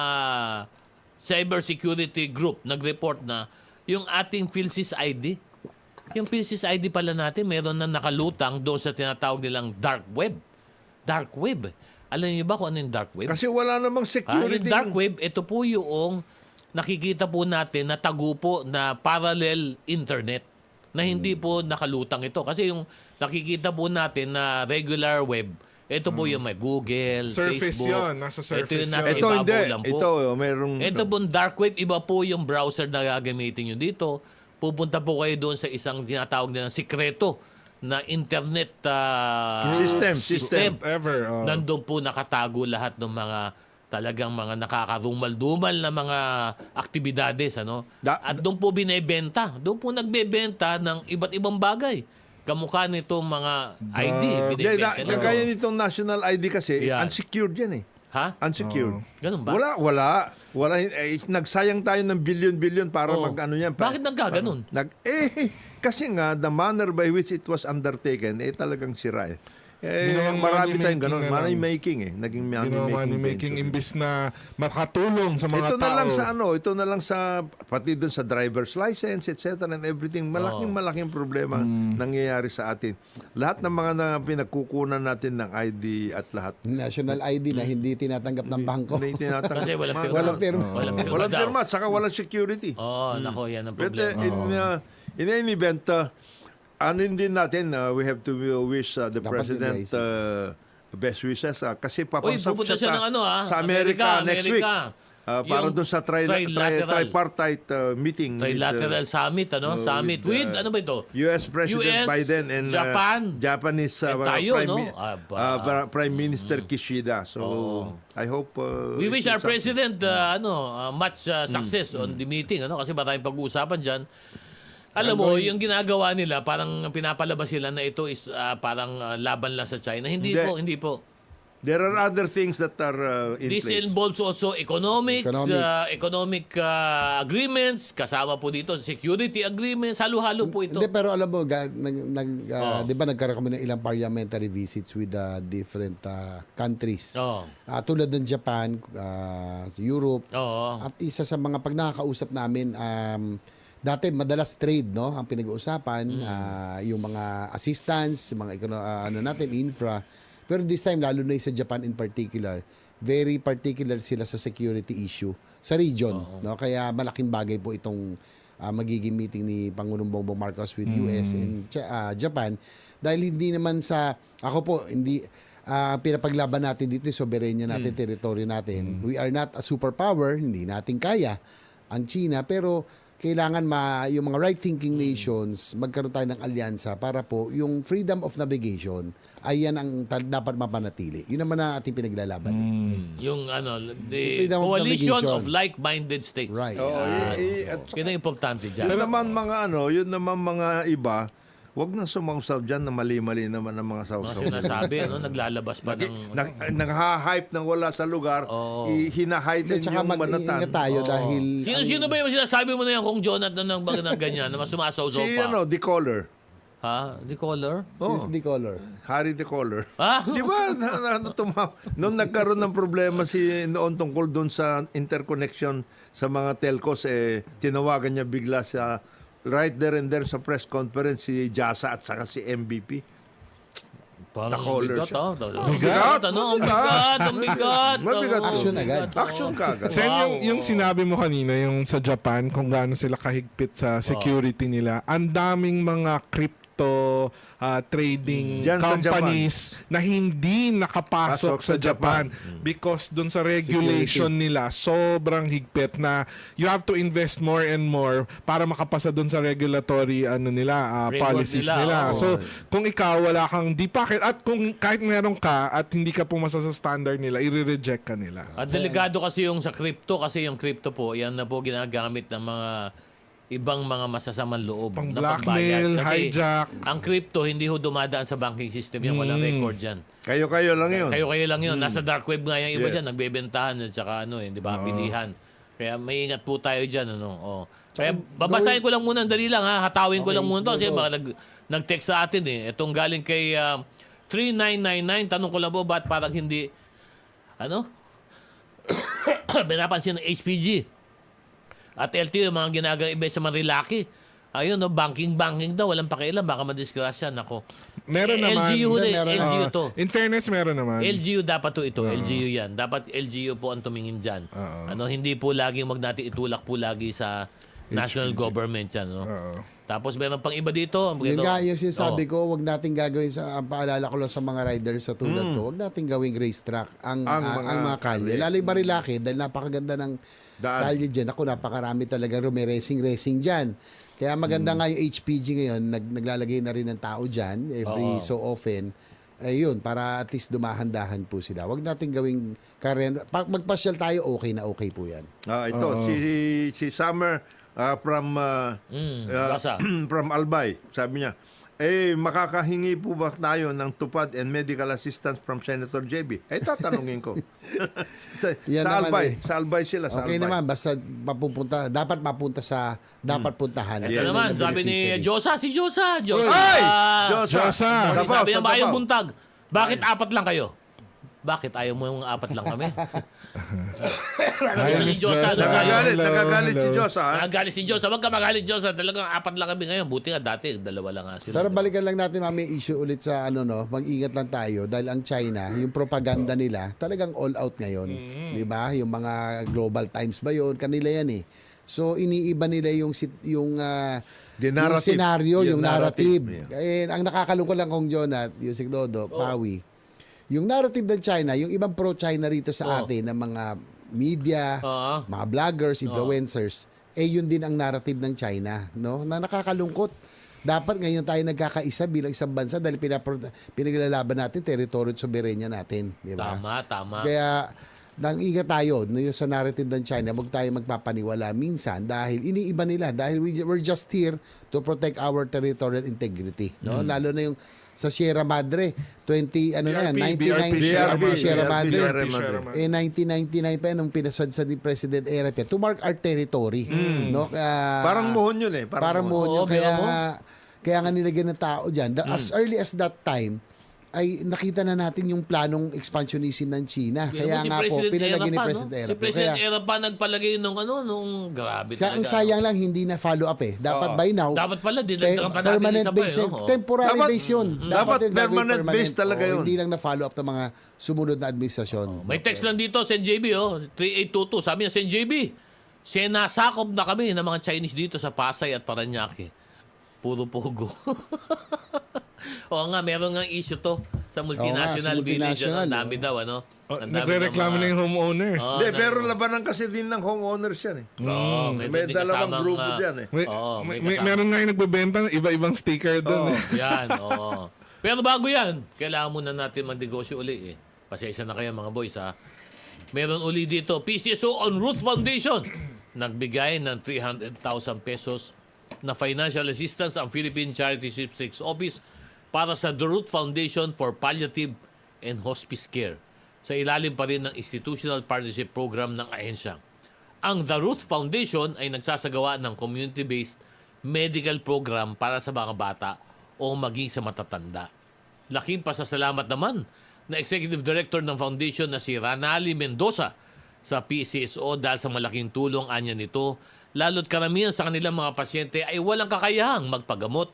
cybersecurity group nag-report na yung ating PhilSys ID. Yung PhilSys ID pala natin, meron na nakalutang doon sa tinatawag nilang dark web. Dark web. Alam niyo ba kung ano yung dark web? Kasi wala namang Yung security. dark web, ito po yung nakikita po natin na tago po na parallel internet na hindi po nakalutang ito. Kasi yung nakikita po natin na regular web, ito po yung may Google, Surface Facebook. yun. Nasa surface Ito yung nasa yun. Ito ibabaw hindi. lang po. Ito, merong... Ito pong dark web, iba po yung browser na gagamitin nyo dito. Pupunta po kayo doon sa isang tinatawag nilang sikreto na internet System. Ever. Oh. Nandun po nakatago lahat ng mga talagang mga nakakarumal-dumal na mga aktibidades. Ano? At doon po binebenta. Doon po nagbebenta ng iba't ibang bagay. Kamukha nitong mga ID. Binebenta nila. Kagaya nitong national ID kasi, Yan. unsecured yan eh. Ha? Unsecured. Ganun ba? Wala. Nagsayang tayo ng billion-billion para Oo. mag-ano yan. Bakit nagkaganon? Kasi nga, the manner by which it was undertaken, talagang sira eh. Ginawang Marami tayong money-making ganun. na lang. Money making eh. Naging Ginawa money making money-making. imbis na makatulong sa mga Ito tao. na lang sa ito na lang sa, pati doon sa driver's license, etc. and everything. Malaking problema nangyayari sa atin. Lahat ng mga na pinagkukunan natin ng ID at lahat. National ID na hindi tinatanggap ng bangko. Hindi tinatanggap. Kasi walang pirma. Walang pirma. Walang pirma Walang daw. pirma, saka walang security. Oo, nako, yan ang But problema. in any event, ano din natin, we have to wish the Dapat President yun, best wishes kasi Uy, papansap pupunta siya ng sa America next week. Para Yung doon sa trilateral. tripartite meeting Trilateral summit, ano? Summit with, ano ba ito? US President US, Biden and Japan. Japanese Tayo, Prime, no? Prime Minister Kishida. So I hope We wish our something. President much success on the meeting, ano? Kasi maraming pag-uusapan dyan. Alam mo, yung ginagawa nila, parang pinapalabas sila na ito is parang laban lang sa China. Hindi Hindi. po. There are other things that are in This place. involves also economic agreements, kasama po dito security agreements, halo-halo po ito. Hindi, pero alam mo, di ba nagkaroon kami ng ilang parliamentary visits with different countries. Oo. Tulad ng Japan, Europe. Oo. At isa sa mga pag nakakausap namin, dati madalas trade, no? Ang pinag-uusapan, yung mga assistance, yung mga infra. Pero this time, lalo na sa Japan in particular, very particular sila sa security issue sa region. No? Kaya malaking bagay po itong magiging meeting ni Pangulong Bongbong Marcos with US and Japan. Dahil hindi naman ako po, hindi pinapaglaban natin dito, soberenya natin, teritoryo natin. We are not a superpower, hindi natin kaya ang China, pero kailangan yung mga right-thinking nations magkaroon tayo ng alyansa para po yung freedom of navigation ay yan ang dapat mapanatili. Yun naman na ating pinaglalaban. Yung the Freedom of coalition navigation. of like-minded states. Right. Yun ang importante dyan. Yun naman mga iba, wag nang sumausaw dyan na mali-mali naman ang mga Mga sausaw. sinasabi, naglalabas pa ng... Nag-hype ng wala sa lugar, Oo. hinahide At saka yung banatan. mag-iingat tayo dahil... Sino ba yung sinasabi mo na yan kung Jonathan ng bagay na ganyan, na masumasaw-saw Si pa? The Caller. Ha? The caller? Since the color. Harry the Caller. Ha? Di ba? Noong nagkaroon ng problema noon tungkol doon sa interconnection sa mga telcos, tinawagan niya bigla sa right there and there sa press conference si Jasa at saka si MVP. Parang caller bigat, siya. Bigat, ano? Ang bigat. Mabigat. Oo, Action agad. bigat, oo. Action kagad. Sen, Wow. yung sinabi mo kanina, yung sa Japan, kung gaano sila kahigpit sa security nila, ang daming mga crypto trading Diyan sa companies na hindi nakapasok Pasok sa sa Japan because dun sa regulation nila, sobrang higpit na you have to invest more and more para makapasa dun sa regulatory nila, Framework policies nila, nila. oo. So, kung ikaw wala kang di packet at kung kahit meron ka at hindi ka pumasa sa standard nila, i-reject ka nila. At delikado kasi yung sa crypto, kasi yung crypto po, yan na po ginagamit ng mga ibang mga masasamang loob Pang na blackmail, pagbayad. Kasi hijack. ang crypto, hindi ho dumadaan sa banking system yan. Walang record yan. Kayo-kayo lang yun. Kayo lang yun. Nasa dark web nga yung iba Yes. dyan. Nagbebentahan at saka di ba, bilihan. Kaya maingat po tayo dyan. Kaya babasahin ko lang muna. Dali lang ha. Hatawin ko lang muna to. Kasi mga nag-text sa atin eh. Itong galing kay 3999. Tanong ko lang po, ba't parang hindi, binapansin ng HPG. At LTO, yung mga ginagawa iba sa Marilaki. Ayun, banking daw. Walang pakialam. Baka madisgrasya. Nako. Meron naman. LGU na Meron. LGU to. In fairness, meron naman. LGU dapat to ito. LGU yan. Dapat LGU po ang tumingin dyan. Hindi po laging natin itulak po lagi sa national government yan. Tapos meron pang iba dito. Yun nga yung sinasabi ko, wag natin gagawin ang paalala ko lang sa mga riders sa tulad ko, wag natin gawing racetrack ang mga kalye. Lalo yung Marilaki, dahil napakaganda ng kalye dyan. Ako, napakarami talaga racing dyan. Kaya maganda nga yung HPG ngayon, naglalagay na rin ng tao dyan every so often. Ayun, para at least dumahan-dahan po sila. Wag natin gawing karen. Pag magpasyal tayo, okay na okay po yan. Ito, si Summer from Basa. from Albay, sabi niya, makakahingi po ba tayo ng tupad and medical assistance from Senator JB? Tatanungin ko. Yan naman Sa Albay sila. Sa Okay Albay. naman, basta dapat mapunta sa dapat puntahan. Ito Yan naman, ang sabi ni beneficiary. Si Josa. Ay! Josa. Josa! Sabi niya, Davao. Bayang Buntag. Bakit apat lang kayo? Bakit ayaw mo yung apat lang kami? Hi, Miss Josa. Nagagalit si Hello. Josa. Nagalit si Josa. Wag ka magalit, Josa. Talagang apat lang kami ngayon. Buti nga dati, dalawa lang nga sila. Pero balikan lang natin may issue ulit sa mag-ingat lang tayo dahil ang China, yung propaganda nila, talagang all out ngayon. 'Di ba? Yung mga Global Times ba 'yon? Kanila yan eh. So iniiba nila yung yung senaryo, yung narrative. Ang nakakalungkot lang kung Jonat, yung Sigdodo, Pawi. Yung narrative ng China, yung ibang pro-China rito sa atin ng mga media, mga vloggers, influencers, yun din ang narrative ng China, no? Na nakakalungkot. Dapat ngayon tayo nagkakaisa bilang isang bansa dahil pinaglalaban natin teritoryo at soberenya natin, di ba? Tama. Kaya nang-ingat tayo yung sa narrative ng China, huwag tayo magpapaniwala minsan dahil iniiba nila dahil we're just here to protect our territorial integrity, no? Lalo na yung sa Sierra Madre, 1999 Sierra Madre. 1999 pa yan nung pinasadsa ni President Erap to mark our territory, no? Parang muhon yun eh. Parang muhon yun. Kaya nga nilagyan ng tao dyan. As early as that time, ay nakita na natin yung planong expansionism ng China. Kaya nga po, pinalagay ni President Erap. Si President Erap pa nagpalagay nung grabe kaya talaga. ang sayang lang, hindi na follow up eh. Dapat by now, dapat pala, dinagdagan pa natin permanent isa pa base, eh. temporary base yun. Dapat yung gagawin permanent base talaga yun. Hindi lang na follow up ng mga sumunod na administrasyon. May text lang dito, Sen JB, 3822. Sabi niya, Sen JB, sinasakop na kami ng mga Chinese dito sa Pasay at Paranaque. Puro pogo. Oo nga, meron nga issue to sa multinational village. Ang dami daw, Ang dami Nagre-reklamo na yung homeowners. Hindi, pero labanan kasi din ng homeowners yan eh. May dalawang grupo dyan eh. Meron nga yung nagbebenta ng iba-ibang sticker doon. Yan, oo. Pero bago yan, kailangan muna natin magnegosyo uli eh. Pasensya na kayo mga boys ha. Meron uli dito, PCSO on Root Foundation. Nagbigay ng 300,000 pesos na financial assistance ang Philippine Charity Sweepstakes Office para sa The Root Foundation for Palliative and Hospice Care sa ilalim pa rin ng Institutional Partnership Program ng ahensya. Ang The Root Foundation ay nagsasagawa ng community-based medical program para sa mga bata o maging sa matatanda. Laking pasasalamat naman na Executive Director ng Foundation na si Ranali Mendoza sa PCSO dahil sa malaking tulong anya nito. Lalo't karamihan sa kanilang mga pasyente ay walang kakayahang magpagamot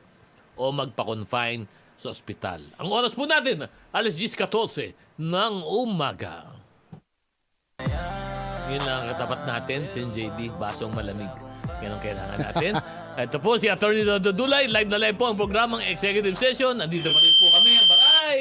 o magpa-confine sa ospital. Ang oras po natin, alas 10:14 ng umaga. Yun lang ang katapat natin, Sen JB, basong malamig. Yan ang kailangan natin. Ito po si Attorney Dodo Dulay. Live na live po ang programang Executive Session. Nandito pa rin po kami.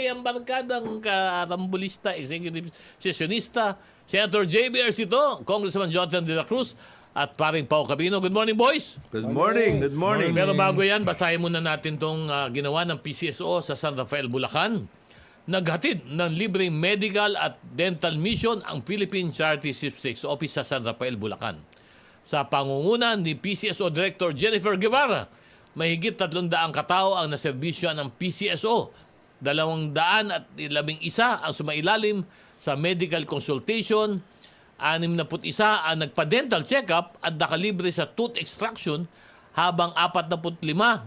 Ang barkadang karambulista, executive sessionista, Senator J.B. Ercito, Congressman Jonathan De La Cruz, at paring Pao Cabino. Good morning, boys! Good morning, good morning. Pero bago yan, basahin muna natin itong ginawa ng PCSO sa San Rafael, Bulacan. Naghatid ng libreng medical at dental mission ang Philippine Charity Sweepstakes Office sa San Rafael, Bulacan. Sa pangunguna ni PCSO Director Jennifer Guevara, mahigit 300 katao ang naserbisyo ng PCSO. 211 ang sumailalim sa medical consultation, 61 ang nagpa-dental check-up at nakalibre sa tooth extraction, habang 45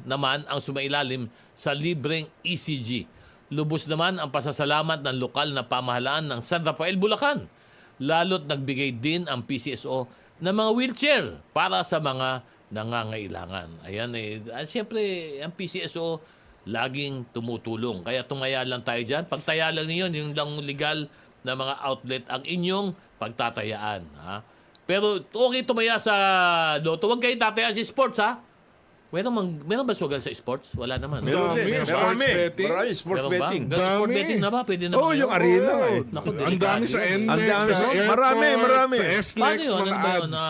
naman ang sumailalim sa libreng ECG. Lubos naman ang pasasalamat ng lokal na pamahalaan ng San Rafael, Bulacan. Lalo't nagbigay din ang PCSO ng mga wheelchair para sa mga nangangailangan. Ayan at siyempre, ang PCSO laging tumutulong. Kaya tumaya lang tayo dyan. Pagtaya lang niyo, yung lang legal na mga outlet ang inyong pagtatayaan. Ha? Pero okay tumaya sa loto. Huwag kayo tatayaan sa sports, ha? Meron ba sugal sa sports? Wala naman. Meron Dami, din. sports Marami. betting. Marami, sports Meron ba? betting. Sport Dami. betting na ba? Pwede na Oh, ba yung yun? arena eh. Naku, Ang dami sa delikado yun. Ang NLEX, dami sa sa- airport, marami. sa Paano SLEX, yun? mga Ano ba yun? ads.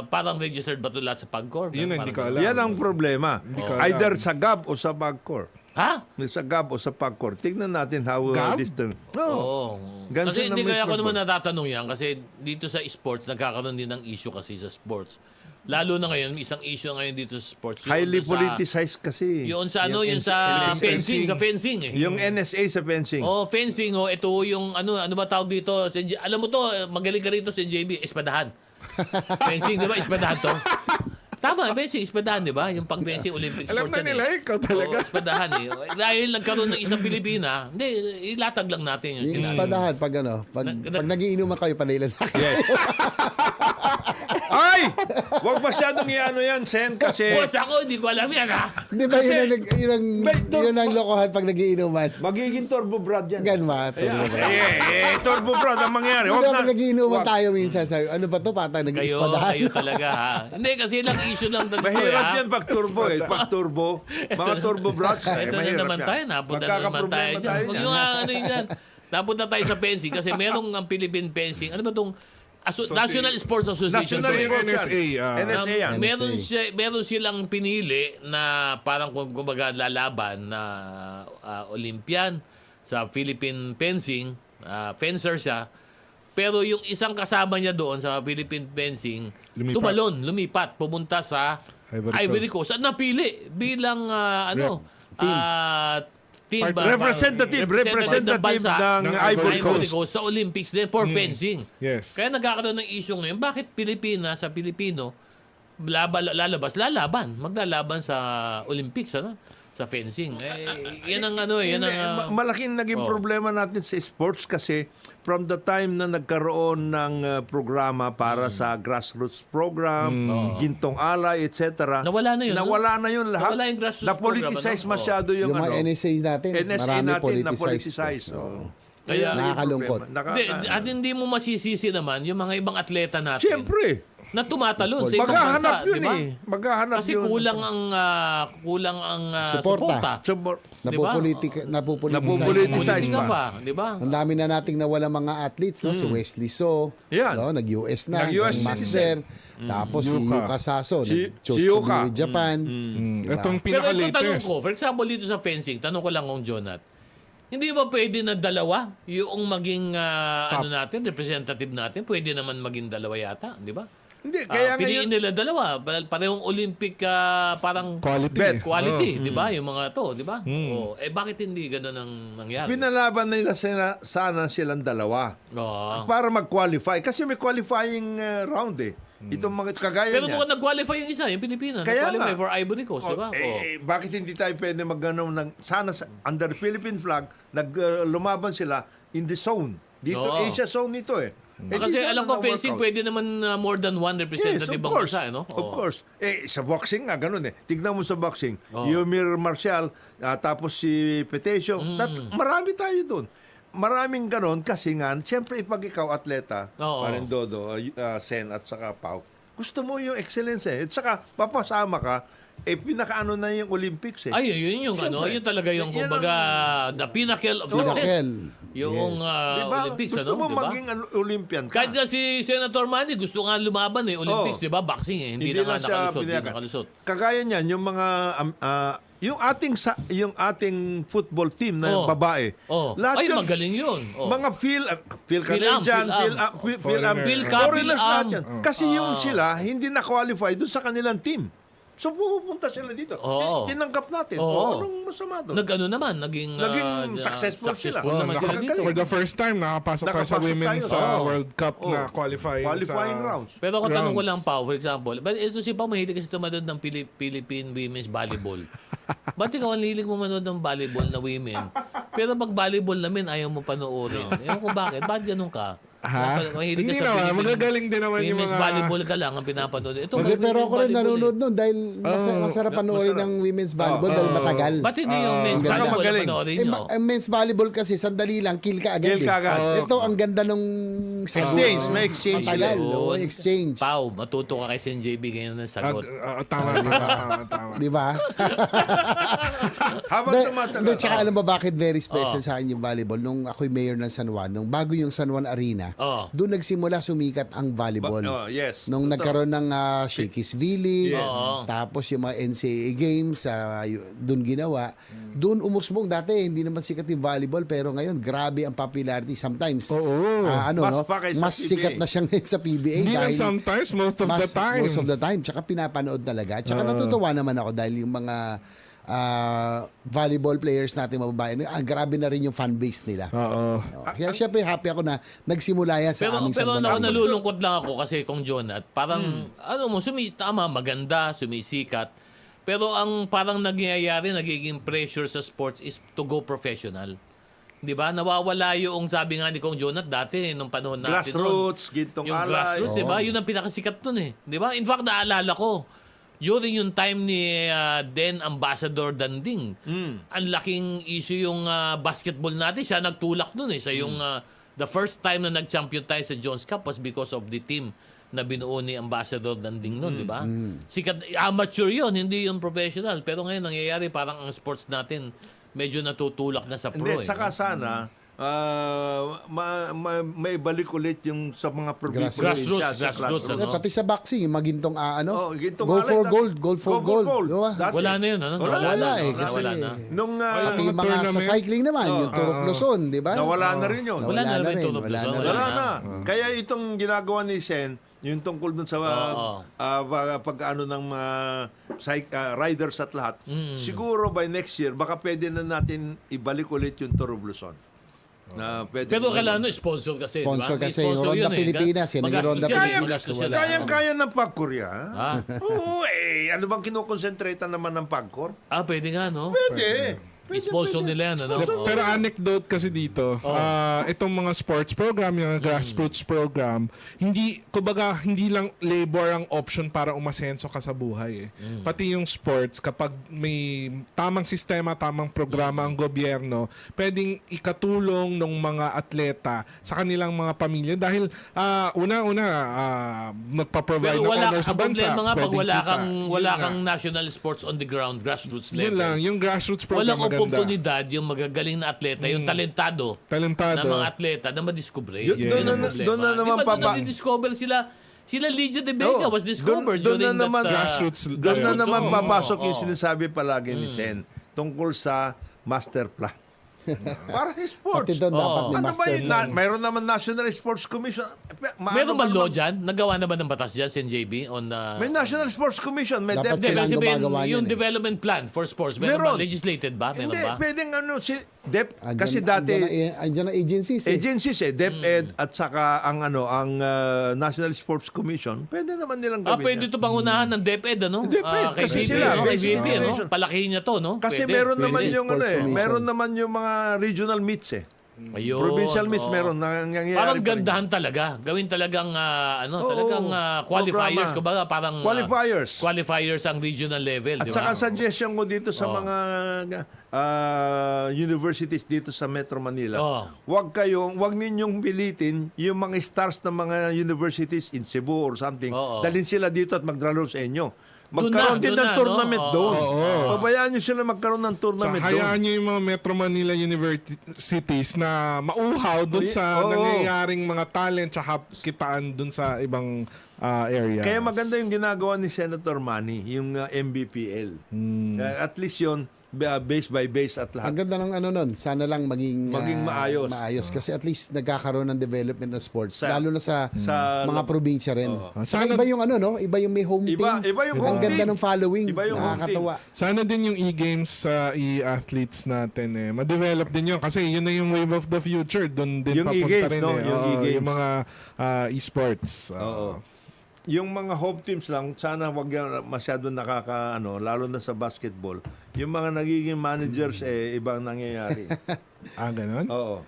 Parang registered ba ito lahat sa Pagcor? Yun ang hindi ko Parang- alam. Yan ang problema. ko alam. Either sa GAB o sa PAGCOR. Ha? Sa GAB o sa PAGCOR. Tignan natin how GAB? this done. No. Oo. Ganun Kasi siya hindi naman kaya ako sport naman board. natatanong yan kasi dito sa sports, nagkakaroon din ng issue kasi sa sports. Lalo na ngayon, isang issue ngayon dito sa sports. Yun Highly sa- politicized kasi. Yun sa ano, yun Yung sa NSA. fencing, sa fencing eh. Yung NSA sa fencing. Oh, fencing, oh, ito yung ano ba tawag dito? Alam mo to, magaling ka rito si JB, espadahan. Fencing, di ba? Espadahan to. Tama, fencing, espadahan, di ba? Yung pag-fencing Olympic Alam sport na yan nila, eh. ikaw talaga. Oo, espadahan eh. Dahil nagkaroon ng isang Pilipina, hindi, ilatag lang natin yun. Yung sila. espadahan, pag pag nagiinuman kayo, panailan na kayo. Yes. Ay! Huwag masyadong iano yan, Sen, kasi Boss, ako, hindi ko alam yan, ha? Di ba Kasi- yun ang lokohan pag nagiinuman? magiging turbo brad yan. Gan ma. Turbo brad ang mangyari. Di Huwag ba na. pag nagiinuman tayo minsan, sabi, ano ba to? Patay, nag-iespadahan. Kayo talaga, ha? Hindi, kasi lang issue lang dito, Mahirap ha? yan pag turbo eh. Pag turbo. Mga turbo brads. Ito na mahirap naman yan. tayo, napunta na naman tayo Magkakaproblema dyan. tayo Huwag dyan. yung ano yun dyan. Napunta tayo sa fencing kasi merong ang Philippine Fencing. Ano ba itong National Sports Association? National Yung Sports NSA, yan. NSA yan. Meron silang pinili na parang kumbaga lalaban na Olympian sa Philippine fencing, fencer siya. Pero yung isang kasama niya doon sa Philippine fencing, Lumipat. lumipat, pumunta sa Ivory Ivory Coast at napili bilang team Representative ng bansa ng Ivory Ivory Coast. sa Olympics din for fencing. Yes. Kaya nagkakaroon ng issue ngayon, bakit Pilipinas sa Pilipino maglalaban sa Olympics, ano? Sa fencing. Yan ang yan ang Malaking naging problema natin sa sports kasi from the time na nagkaroon ng programa para sa grassroots program, Gintong Alay, etc. Nawala na yun, no? Nawala na yun lahat. Nawala yung grassroots Na-politicize program, ano? masyado yung, Yung mga NSA natin, NSA marami natin politicized. na-politicize. Kaya- Nakakalungkot. At hindi mo masisisi naman yung mga ibang atleta natin Siyempre. na tumatalon sa ibang Maghahanap bansa, yun di ba? eh. Maghahanap Kasi yun. kulang ang Suporta. suporta. Napupoliticize Politika pa. pa, di ba? Ang dami na nating nawala mga athletes, no? Si Wesley So, Yan. no? Nag-US na, Nag-US Master, tapos si Yuka. Yuka Saso, Si nag-chose to Yuka. be with Japan. Diba? Itong Pero ito tanong pinaka-latest. ko, for example dito sa fencing, tanong ko lang kung Jonat, hindi ba pwede na dalawa yung maging natin, representative natin? Pwede naman maging dalawa yata, di ba? Hindi, kaya Piliin ngayon, nila dalawa, parehong Olympic parang Quality. quality, di ba? Yung mga to, di ba? Oh, bakit hindi gano'n ang nangyari? pinalaban nila sana silang dalawa Oo. para mag-qualify. Kasi may qualifying round eh. Itong mga kagaya Pero niya. mukhang nag-qualify yung isa, yung Pilipinas. Kaya Nag-qualify nga. for Ivory Coast, di ba? Bakit hindi tayo pwede mag-ano ng sana under Philippine flag lumaban sila in the zone. Dito Oo. Asia zone ito eh. Kasi alam ko fencing pwede naman more than one representative ang course. bansa, no? Of course. Sa boxing nga, ganun eh. Tignan mo sa boxing. Oo. Yumir Marcial, tapos si Petesio. Marami tayo doon. Maraming ganun kasi nga, siyempre pag ikaw atleta, Oo. parang Dodo, Sen at saka Pau, gusto mo yung excellence eh. At saka papasama ka, pinakaano na yung Olympics eh. Ay, yun yung ano, Siyempre. yun talaga yung Yan kumbaga the pinnacle of success. Pinnacle. Yung Diba? Olympics, Gusto ano? mo Diba? maging Olympian ka. Kahit nga si Senator Manny, gusto nga lumaban eh, Olympics, Oo. di ba? Boxing eh, hindi na nga siya nakalusot. Hindi pinayagan. nakalusot. Kagaya niyan, yung mga yung ating football team na Oh. babae. Oh. Lahat Ay, yun, magaling yun. Oh. mga Phil Canadian, Phil Cap, foreigners Phil lahat Am. yan. Kasi yung sila, hindi na-qualify dun sa kanilang team. So pupunta sila dito. Oo. Tinanggap natin. Oo. Anong masama doon? Nag-ano naman, naging successful sila. naman sila dito. For the first time, nakapasok tayo sa Nakapasok women's tayo. Oo. World Cup na Oo. qualifying Rounds. Pero kung tanong ko rounds. lang, Pao, for example, but ito si Pao mahilig kasi tumanood ng Philippine Women's Volleyball. Ba't ikaw ang lilig mo manood ng volleyball na women? Pero pag volleyball namin, ayaw mo panoorin. Ewan ko bakit. Ba't ganun ka? Ha? Mahilig ka Hindi sa naman. Philippine Magagaling din naman yung Women's mga... volleyball ka lang ang pinapanood. Ito, Hindi, pero ako rin volleyball nanonood eh. nun dahil masarap panoorin Masarap. ng women's volleyball dahil matagal. Ba't hindi yung men's Tsaka volleyball na magaling. panoorin nyo? Ang men's volleyball kasi sandali lang, kill ka agad. Kill ka agad. Ito ang ganda nung Exchange, may exchange Matagal, sila. oo, exchange. Pao, matuto ka kay Sen JB ngayon ng sagot. Tama, tama. Di ba? Habang Hindi, tumatagal. tsaka alam mo bakit very special sa akin yung volleyball? Nung ako'y mayor ng San Juan, nung bago yung San Juan Arena, Oo. doon nagsimula sumikat ang volleyball. Yes. Nung Totoo. nagkaroon ng Shakey's V-League, Oo. tapos yung mga NCAA games, doon ginawa. Doon umusbong. Dati, hindi naman sikat yung volleyball, pero ngayon, grabe ang popularity. Sometimes, Oo. Mas pa kaysa mas PBA. sikat na siya ngayon sa PBA. Hindi lang dahil sometimes, most of the time. Most of the time. Tsaka pinapanood talaga. Tsaka natutuwa naman ako dahil yung mga volleyball players natin mababae, grabe na rin yung fan base nila. Oo. Kaya syempre happy ako na nagsimula yan sa Pero aming pero San ako Juan. nalulungkot lang ako kasi kung Jonat, parang ano mo tama maganda, sumisikat. Pero ang parang nangyayari, nagiging pressure sa sports is to go professional. 'Di ba? Nawawala yung sabi nga ni Kong Jonat dati nung panahon natin Grassroots, gintong yung alay. grassroots, 'di ba? Yun ang pinakasikat nun eh. 'Di ba? In fact, naalala ko during yung time ni then Ambassador Danding, ang laking issue yung basketball natin. Siya nagtulak nun eh. Sa yung the first time na nag-champion tayo sa Jones Cup was because of the team na binuo ni Ambassador Danding nun, di ba? Sikat, amateur yun, hindi yung professional. Pero ngayon, nangyayari parang ang sports natin medyo natutulak na sa pro. Hindi, saka sana, may balik ulit yung sa mga Grassroots, ano? Pati sa boxing, yung magintong gintong goal alay, for dati- gold, gold for goal for gold. gold. Diba? That's Wala it. na yun, ano? Wala eh, no? kasi Wala na. Nung pati mga mga sa tournament. cycling naman, yung Turok Luzon, di ba? nawala na rin yun. Wala na rin Turok wala Luzon, na rin. Wala Wala na. na. Kaya itong ginagawa ni Sen, yung tungkol dun sa pag-ano ng mga riders at lahat, siguro by next year, baka pwede na natin ibalik ulit yung Tour of Luzon. Na pwede Pero na- kailangan sponsor kasi, Sponsor di ba? kasi, Sponsor Ronda yun eh. Pilipinas, yan ang Magastos Ronda yan, Pilipinas, magastos wala. yan. Kayang-kaya ng pagkorya. Ah. Oo, ano bang kinukonsentratan naman ng pagkor? Pwede nga, no? Pwede. I-sponsor nila yan, ano? Oo. Pero anecdote kasi dito, itong mga sports program, yung grassroots program, kumbaga, hindi lang labor ang option para umasenso ka sa buhay. Pati yung sports, kapag may tamang sistema, tamang programa ang gobyerno, pwedeng ikatulong ng mga atleta sa kanilang mga pamilya dahil magpa-provide Pero ng wala honor sa ang bansa. problema nga pag pwedeng wala kita. kang Yun wala nga. kang national sports on the ground, grassroots Yun level. lang, yung grassroots program Walang maganda. oportunidad yung magagaling na atleta, yung talentado na mga atleta na madiscover. Doon na naman discover sila. Sila Lydia de Vega was discovered doon na during naman that grassroots. Doon na naman Oo, papasok yung oo. sinasabi palagi ni Sen tungkol sa master plan. Para sa sports. Pati doon dapat may Ano ba master yun? plan. Mayroon naman National Sports Commission. Meron ba law naman- dyan? Nagawa na ba ng batas dyan, Sen JB? On, May National Sports Commission. May Dapat Hindi, sila ang kasi gumagawa yung niyan eh. development plan for sports, meron ba? Meron. Legislated ba? Meron Hindi, ba? pwedeng kasi Andyan- dati andyan ang agencies eh. agencies DepEd at saka ang National Sports Commission, pwede naman nilang gawin. Pwede yan. ito pangunahan ng DepEd, ano? DepEd, Kay kasi VP, sila, no? Kay basic VP, no? information. Palakihin niya to, no? Kasi Pwede. meron naman Pwede. yung Sports Commission. meron naman yung mga regional meets eh. Ayun. Provincial meets oo. meron nangyayari. Parang pa rin. gandahan talaga. Gawin talagang Oo, talagang qualifiers, programa. kumbaga parang Qualifiers. ang regional level, At di saka ba? suggestion ko dito sa Oo. mga universities dito sa Metro Manila. Oo. Wag ninyong pilitin yung mga stars ng mga universities in Cebu or something. Oo. Dalhin sila dito at magdralo sa inyo. Doon Magkaroon na, din doon ng na, tournament no? doon. Oo. Pabayaan nyo sila magkaroon ng So, tournament hayaan doon. nyo yung mga Metro Manila universities na mauhaw dun sa Oo. nangyayaring mga talent tsaka kitaan dun sa ibang area. Kaya maganda yung ginagawa ni Senator Manny, yung MBPL. At least yun, base by base at Ang lahat. ganda ng ano nun, sana lang maging Maging maayos. kasi at least nagkakaroon ng development ng sports lalo na sa sa mga probinsya rin. Oo. Saka Sana- iba yung ano no, iba yung may home Iba- team. iba yung Ang home ganda team. ng following. Iba yung home Nakakatawa. Sana din yung e-games sa e-athletes natin ma-develop din yun kasi yun na yung wave of the future. Doon din Yung papunta e-games, rin no? eh. Yung Oo, e-games. yung mga esports. Oo. Yung mga home teams lang, sana wag yan masyado lalo na sa basketball. Yung mga nagiging managers, ibang nangyayari. Ganun? Oo.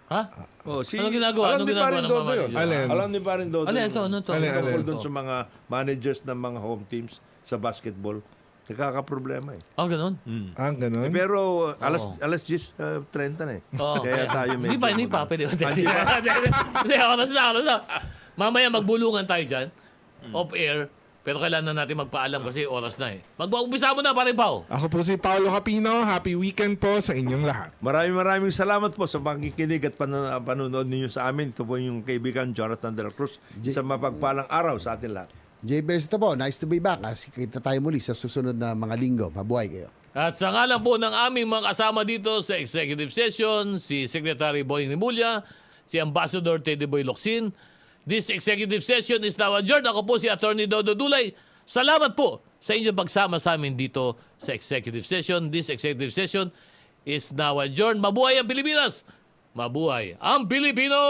Ha? Oh, Ano ginagawa? Alam Ano ni ginagawa Parin ng Dodo mga yun. manager? Alin? Alam ni Parin Dodo. Alin, ito, ano to? Alin, Tungkol alin? doon sa mga managers ng mga home teams sa basketball. Nagkakaproblema eh. Ganun. Ganun? Pero Oo. alas 10:30 na eh. Oo. Kaya tayo medyo... Hindi pa. Pwede ba? Hindi pa. Hindi, oras na. Mamaya magbulungan tayo dyan. Off-air. Pero kailangan na natin magpaalam kasi oras na eh. Mag-umpisa mo na, pare Pao. Ako po si Paolo Capino. Happy weekend po sa inyong lahat. Maraming salamat po sa pakikinig at panonood ninyo sa amin. Ito po yung kaibigan Jonathan De La Cruz. Sa mapagpalang araw sa atin lahat. Jay Bears, ito po. Nice to be back. Kita tayo muli sa susunod na mga linggo. Mabuhay kayo. At sa ngalan po ng aming mga kasama dito sa executive session, si Secretary Boy Nimulya, si Ambassador Teddy Boy Locsin. This executive session is now adjourned. Ako po si Attorney Dodo Dulay. Salamat po sa inyong pagsama sa amin dito sa executive session. This executive session is now adjourned. Mabuhay ang Pilipinas! Mabuhay ang Pilipino!